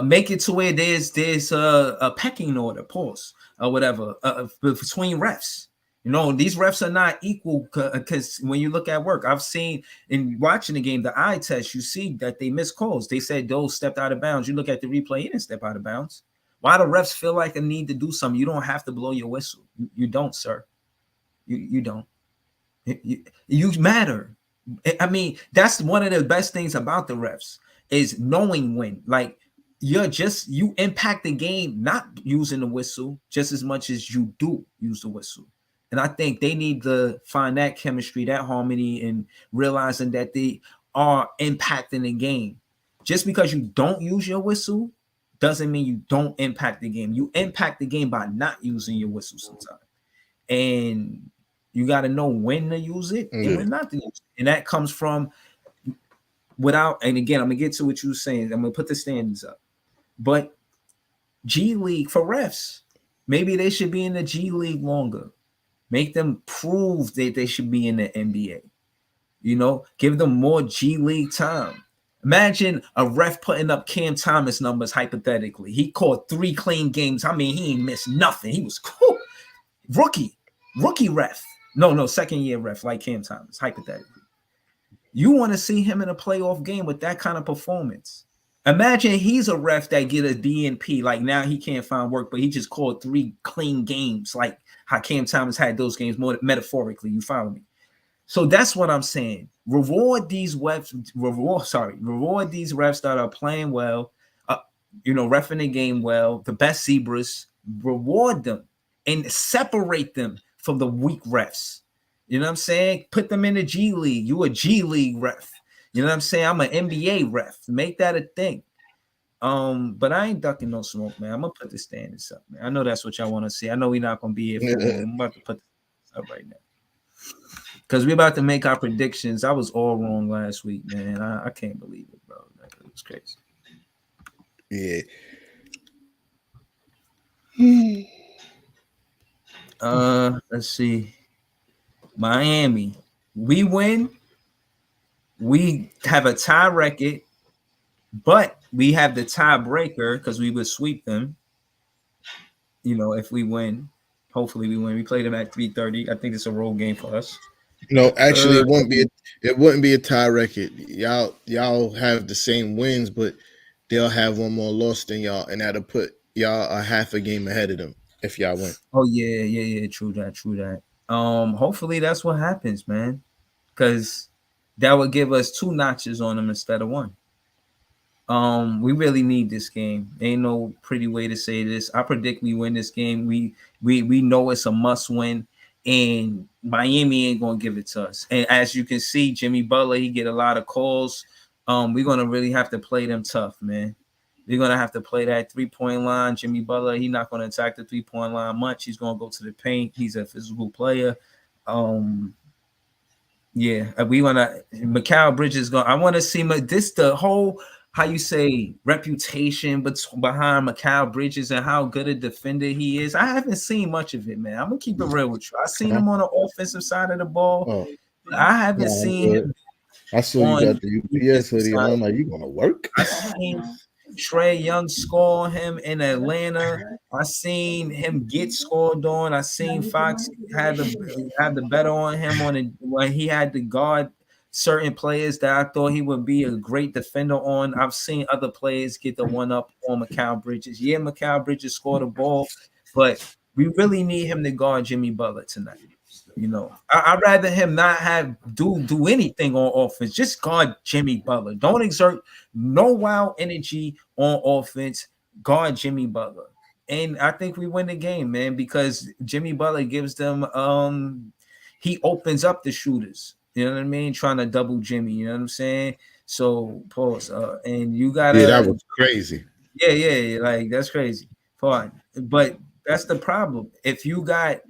Make it to where there's a pecking order, pause or whatever between refs. You know, these refs are not equal because when you look at work, I've seen in watching the game, the eye test, you see that they missed calls. They said those stepped out of bounds. You look at the replay, he didn't step out of bounds. Why do refs feel like a need to do something? You don't have to blow your whistle. You don't, sir. You don't. You matter. I mean, that's one of the best things about the refs is knowing when. Like you impact the game not using the whistle just as much as you do use the whistle. And I think they need to find that chemistry, that harmony, and realizing that they are impacting the game. Just because you don't use your whistle doesn't mean you don't impact the game. You impact the game by not using your whistle sometimes. And you got to know when to use it and Yeah. when not to use it. And that comes from without, and again, I'm going to get to what you were saying. I'm going to put the standards up. But G League for refs, maybe they should be in the G League longer. Make them prove that they should be in the NBA. You know, give them more G League time. Imagine a ref putting up Cam Thomas numbers hypothetically. He caught 3 clean games. I mean, he ain't missed nothing. He was cool. Rookie ref. No, second year ref like Cam Thomas, hypothetically. You want to see him in a playoff game with that kind of performance. Imagine he's a ref that get a DNP. Like now he can't find work, but he just called 3 clean games. Like how Cam Thomas had those games more metaphorically. You follow me? So that's what I'm saying. Reward these reward these refs that are playing well, refing the game well, the best zebras. Reward them and separate them from the weak refs. You know what I'm saying? Put them in the G League. You a G League ref. You know what I'm saying? I'm an NBA ref. Make that a thing. But I ain't ducking no smoke, man. I'm gonna put the standards up, man. I know that's what y'all want to see. I know we're not gonna be here for long. I'm about to put this up right now. Because we're about to make our predictions. I was all wrong last week, man. I can't believe it, bro. It was crazy. Yeah. Let's see. Miami. We win. We have a tie record, but we have the tiebreaker because we would sweep them. You know, if we win, hopefully we win. We play them at 3:30. I think it's a road game for us. No, actually, it wouldn't be a tie record. Y'all have the same wins, but they'll have one more loss than y'all, and that'll put y'all a half a game ahead of them if y'all win. Oh yeah. True that. Hopefully that's what happens, man, because that would give us 2 notches on them instead of 1. We really need this game. Ain't no pretty way to say this. I predict we win this game. We know it's a must win, and Miami ain't gonna give it to us. And as you can see, Jimmy Butler, he get a lot of calls. We're gonna really have to play them tough, man. We're gonna have to play that 3-point line. Jimmy Butler, he's not gonna attack the 3-point line much. He's gonna go to the paint. He's a physical player. Yeah, we wanna Mikal Bridges going. I want to see this the whole how you say reputation, but behind Mikal Bridges and how good a defender he is. I haven't seen much of it, man. I'm gonna keep it real with you. I seen him on the offensive side of the ball. Oh, I haven't seen him. I saw you got the UPS hoodie on. Like you gonna work? I seen Trae Young score him in Atlanta. I seen him get scored on. I seen Fox had the better on him when he had to guard certain players that I thought he would be a great defender on. I've seen other players get the one up on Mikal Bridges. Yeah, Mikal Bridges scored a ball, but we really need him to guard Jimmy Butler tonight. You know, I'd rather him not have do anything on offense. Just guard Jimmy Butler. Don't exert no wild energy on offense. Guard Jimmy Butler. And I think we win the game, man, because Jimmy Butler gives them he opens up the shooters. You know what I mean? Trying to double Jimmy, you know what I'm saying? So pause. And you gotta that was crazy. Yeah, like that's crazy. Fine. But that's the problem. If you got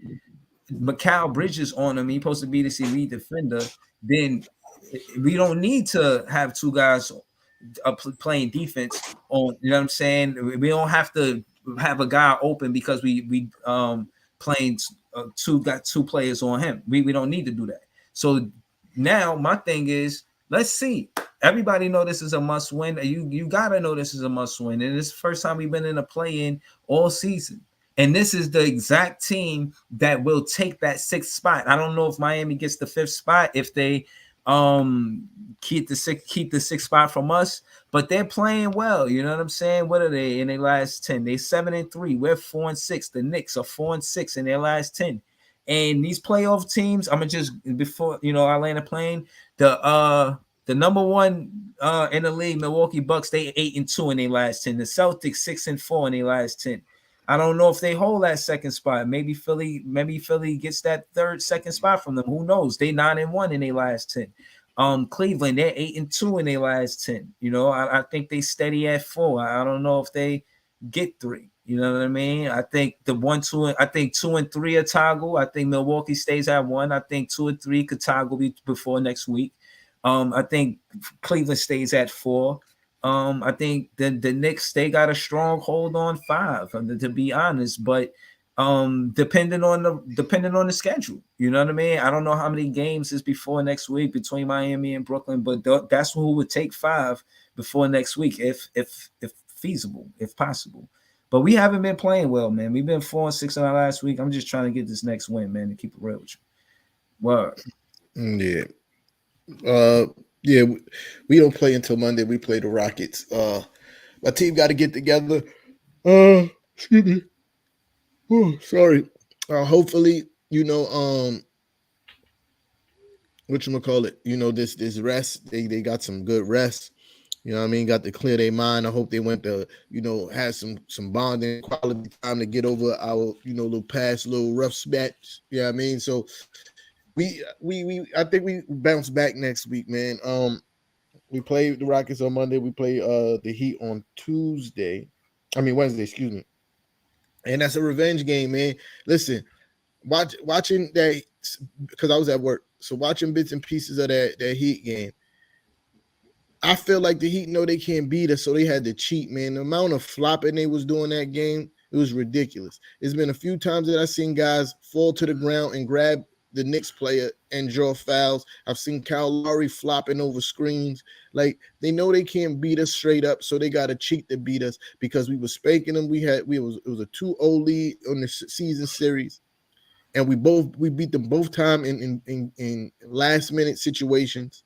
Mikal Bridges on him, he's supposed to be the elite defender, then we don't need to have 2 guys playing defense on, you know what I'm saying? We don't have to have a guy open because we playing got 2 players on him. We don't need to do that. So now my thing is, let's see. Everybody know this is a must win. You gotta know this is a must win. And it's the first time we've been in a play-in all season. And this is the exact team that will take that 6th spot. I don't know if Miami gets the 5th spot if they keep the 6th spot from us, but they're playing well. You know what I'm saying? What are they in their last 10? They 7-3. We're 4-6. The Knicks are 4-6 in their last 10. And these playoff teams, I'm gonna just before I land a plane. The number 1 in the league, Milwaukee Bucks, they 8-2 in their last 10. The Celtics 6-4 in their last 10. I don't know if they hold that second spot. Maybe Philly gets that second spot from them. Who knows? They 9-1 in their last 10. Cleveland, they're 8-2 in their last 10. You know, I think they steady at 4. I don't know if they get 3. You know what I mean? I think the 1, 2, I think 2 and 3 are toggle. I think Milwaukee stays at 1. I think 2 and 3 could toggle before next week. I think Cleveland stays at 4. I think the Knicks, they got a strong hold on 5, to be honest, but depending on the schedule, you know what I mean. I don't know how many games is before next week between Miami and Brooklyn, but that's who would take 5 before next week if feasible, if possible. But we haven't been playing well, man. We've been 4-6 in our last week. I'm just trying to get this next win, man, to keep it real with you. Word. Yeah. Yeah, we don't play until Monday. We play the Rockets. My team got to get together. Excuse me. Oh, sorry. Hopefully, whatchamacallit, this rest. They got some good rest. You know what I mean? Got to clear their mind. I hope they went to, had some bonding quality time to get over our, little past little rough spats. You know what I mean? So I think we bounce back next week, man. We play the Rockets on Monday. We play the Heat on Wednesday, excuse me. And that's a revenge game, man. Listen, watching that, because I was at work. So watching bits and pieces of that Heat game, I feel like the Heat know they can't beat us, so they had to cheat, man. The amount of flopping they was doing that game, it was ridiculous. It's been a few times that I've seen guys fall to the ground and grab the Knicks player and draw fouls. I've seen Kyle Lowry flopping over screens. Like, they know they can't beat us straight up, so they got to cheat to beat us because we were spanking them. It was a 2-0 lead on the season series, and we beat them both time in last minute situations.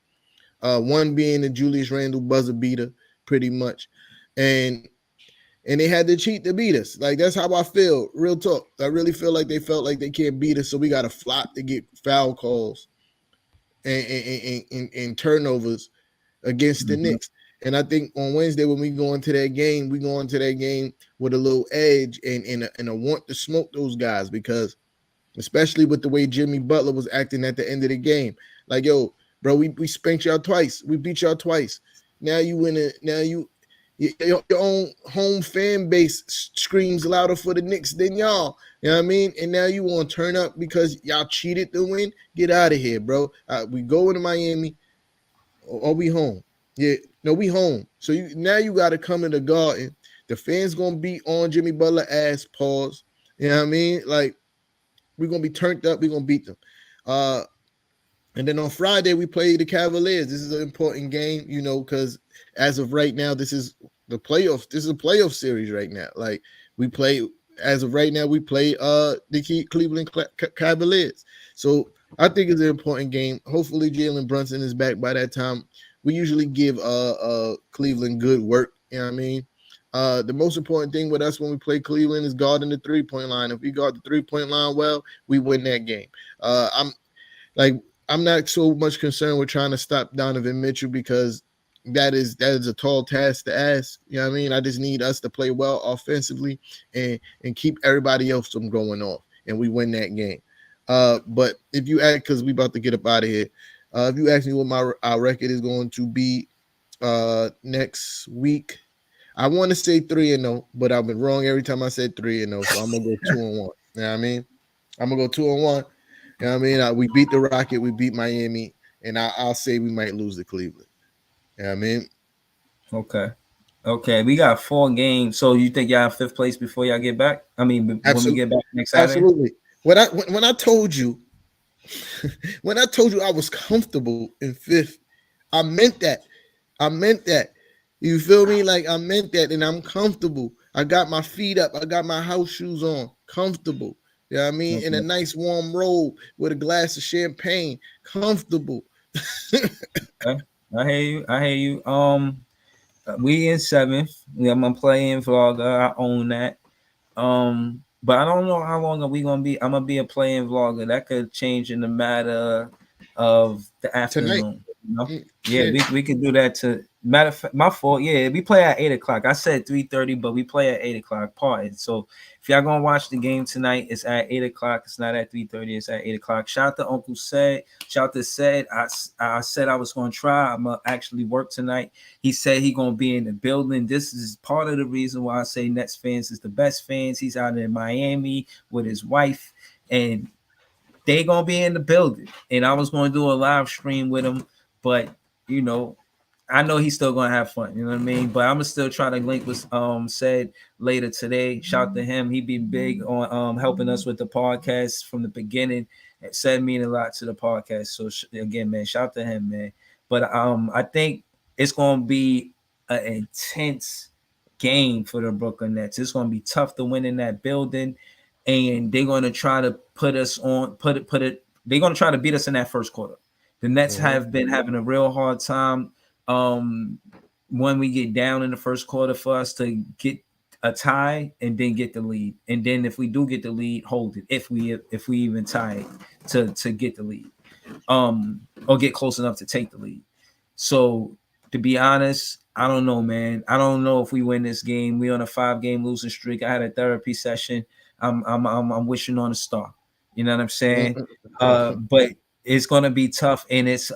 One being the Julius Randle buzzer beater, pretty much, and they had to cheat to beat us. Like, that's how I feel. Real talk. I really feel like they felt like they can't beat us, so we got to flop to get foul calls and turnovers against the Knicks. And I think on Wednesday when we go into that game, with a little edge and a want to smoke those guys, because especially with the way Jimmy Butler was acting at the end of the game. Like, yo, bro, we spanked y'all twice. We beat y'all twice. Now you win it. Now your own home fan base screams louder for the Knicks than y'all. You know what I mean? And now you want to turn up because y'all cheated to win? Get out of here, bro. We go into Miami, or we home? Yeah, no, we home. So now you got to come to the Garden. The fans gonna be on Jimmy Butler ass. Pause. You know what I mean? Like, we're gonna be turned up. We're gonna beat them. And then on Friday we play the Cavaliers. This is an important game, because as of right now, this is the playoff. This is a playoff series right now. Like, we play as of right now. We play the Cleveland Cavaliers. So I think it's an important game. Hopefully Jalen Brunson is back by that time. We usually give Cleveland good work. You know what I mean? The most important thing with us when we play Cleveland is guarding the 3-point line. If we guard the 3-point line well, we win that game. I'm not so much concerned with trying to stop Donovan Mitchell, because that is a tall task to ask. You know what I mean? I just need us to play well offensively and keep everybody else from going off, and we win that game. But if you ask, because we about to get up out of here, if you ask me what our record is going to be next week, I want to say 3-0, but I've been wrong every time I said 3-0. So I'm gonna go 2-1. You know what I mean? I'm gonna go 2-1. You know what I mean? We beat the Rocket, we beat Miami, and I'll say we might lose to Cleveland. You know what I mean? Okay. We got 4 games. So you think y'all have 5th place before y'all get back? I mean, when we get back next Saturday? Absolutely. When I told you, I was comfortable in 5th, I meant that. You feel me? Like, I meant that, and I'm comfortable. I got my feet up. I got my house shoes on. Comfortable. You know what I mean? In a nice warm robe with a glass of champagne. Comfortable. Okay. I hear you. We in 7th. I'm gonna play in vlogger. I own that. But I don't know how long are we gonna be. I'm gonna be a playing vlogger. That could change in the matter of the afternoon. know? Yeah, Yeah. we can do that to matter of fact, my fault. Yeah, we play at 8 o'clock. I said 3:30, but we play at 8 o'clock. Pardon. So if y'all gonna watch the game tonight, it's at 8 o'clock. It's not at 3:30. It's at 8 o'clock. Shout out to Uncle Said. Shout out to Said. I said I was gonna try. I'm gonna actually work tonight. He said he gonna be in the building. This is part of the reason why I say Nets fans is the best fans. He's out in Miami with his wife, and they gonna be in the building, and I was gonna do a live stream with him, but you know, I know he's still gonna have fun. You know what I mean? But I'm gonna still try to link with Said later today. Shout to him. He been big on helping us with the podcast from the beginning. It said mean a lot to the podcast. So again, man, shout to him, man. But I think it's gonna be an intense game for the Brooklyn Nets. It's gonna be tough to win in that building, and they're gonna try to put us on put it. They're gonna try to beat us in that first quarter. The Nets Mhm. have been having a real hard time um when we get down in the first quarter for us to get a tie and then get the lead, and then if we do get the lead, hold it if we even tie it to get the lead, or get close enough to take the lead. So to be honest, I don't know, man. I don't know if we win this game. We on a 5 game losing streak. I had a therapy session. I'm wishing on a star. You know what I'm saying? But it's gonna be tough, and it's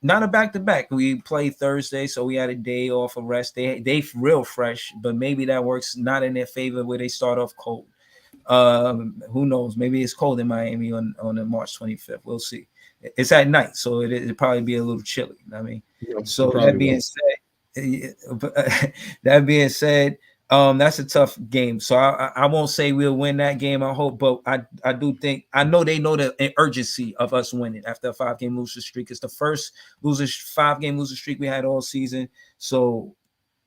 not a back to back. We play Thursday, so we had a day off of rest. They real fresh, but maybe that works not in their favor where they start off cold. Who knows? Maybe it's cold in Miami on the March 25th. We'll see. It's at night, so it'll probably be a little chilly. You know what I mean, Yeah, you so that probably being won't. said, that being said, that's a tough game. So I won't say we'll win that game. I hope, but I do think I know they know the urgency of us winning after a 5 game losing streak. It's the first 5 game losing streak we had all season. So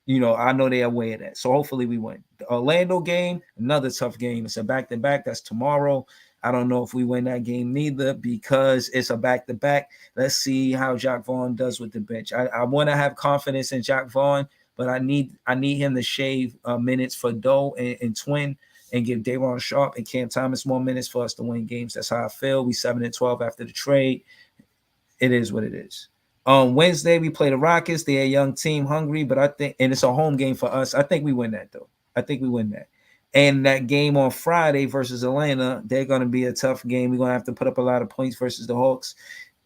I know they're aware of that. So hopefully we win. The Orlando game, another tough game. It's a back to back. That's tomorrow. I don't know if we win that game neither because it's a back to back. Let's see how Jack Vaughn does with the bench. I want to have confidence in Jack Vaughn, but I need him to shave minutes for Doe and Twin and give Dayron Sharp and Cam Thomas more minutes for us to win games. That's how I feel. We 7-12 after the trade. It is what it is. On Wednesday, we play the Rockets. They're a young team, hungry, but I think, and it's a home game for us. I think we win that though. I think we win that. And that game on Friday versus Atlanta, they're going to be a tough game. We're going to have to put up a lot of points versus the Hawks,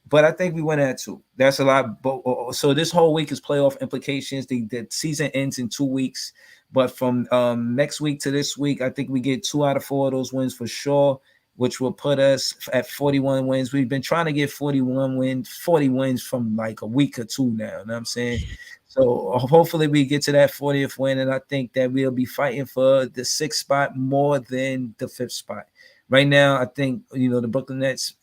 but I think we win that too. That's a lot. So this whole week is playoff implications. The season ends in 2 weeks, but from next week to this week, I think we get 2 out of 4 of those wins for sure, which will put us at 41 wins. We've been trying to get 40 wins from like a week or two now. You know what I'm saying? So hopefully we get to that 40th win, and I think that we'll be fighting for the 6th spot more than the 5th spot. Right now, I think the Brooklyn Nets.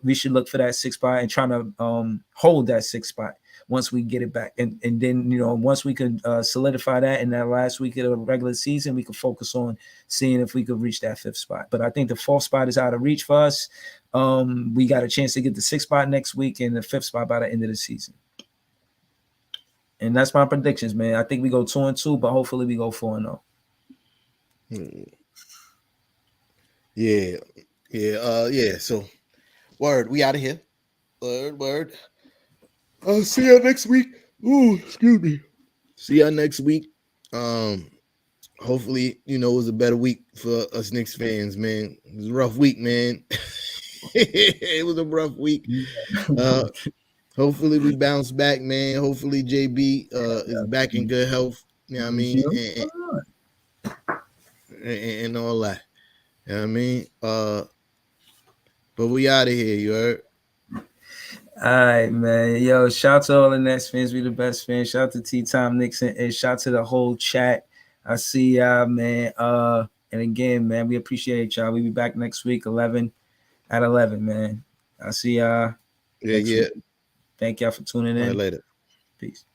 We should look for that 6th spot and trying to hold that 6th spot once we get it back, and then once we can solidify that in that last week of the regular season, we can focus on seeing if we could reach that 5th spot. But I think the 4th spot is out of reach for us. We got a chance to get the 6th spot next week and the 5th spot by the end of the season. And that's my predictions, man. I think we go 2-2, but hopefully we go 4-0. Yeah, yeah. So, word, we out of here. Word. See you next week. Ooh, excuse me. See you next week. Hopefully, it was a better week for us Knicks fans, man. It was a rough week, man. It was a rough week. Hopefully we bounce back, man. Hopefully JB is back in good health. You know what I mean? And all that. You know what I mean? But we out of here, you heard? All right, man. Yo, shout out to all the Nets fans. We the best fans. Shout out to T Time Nixon and shout out to the whole chat. I see y'all, man. And again, man, we appreciate y'all. We'll be back next week, 11 at 11, man. I see y'all Yeah, next yeah. week. Thank y'all for tuning All right, in. later. Peace.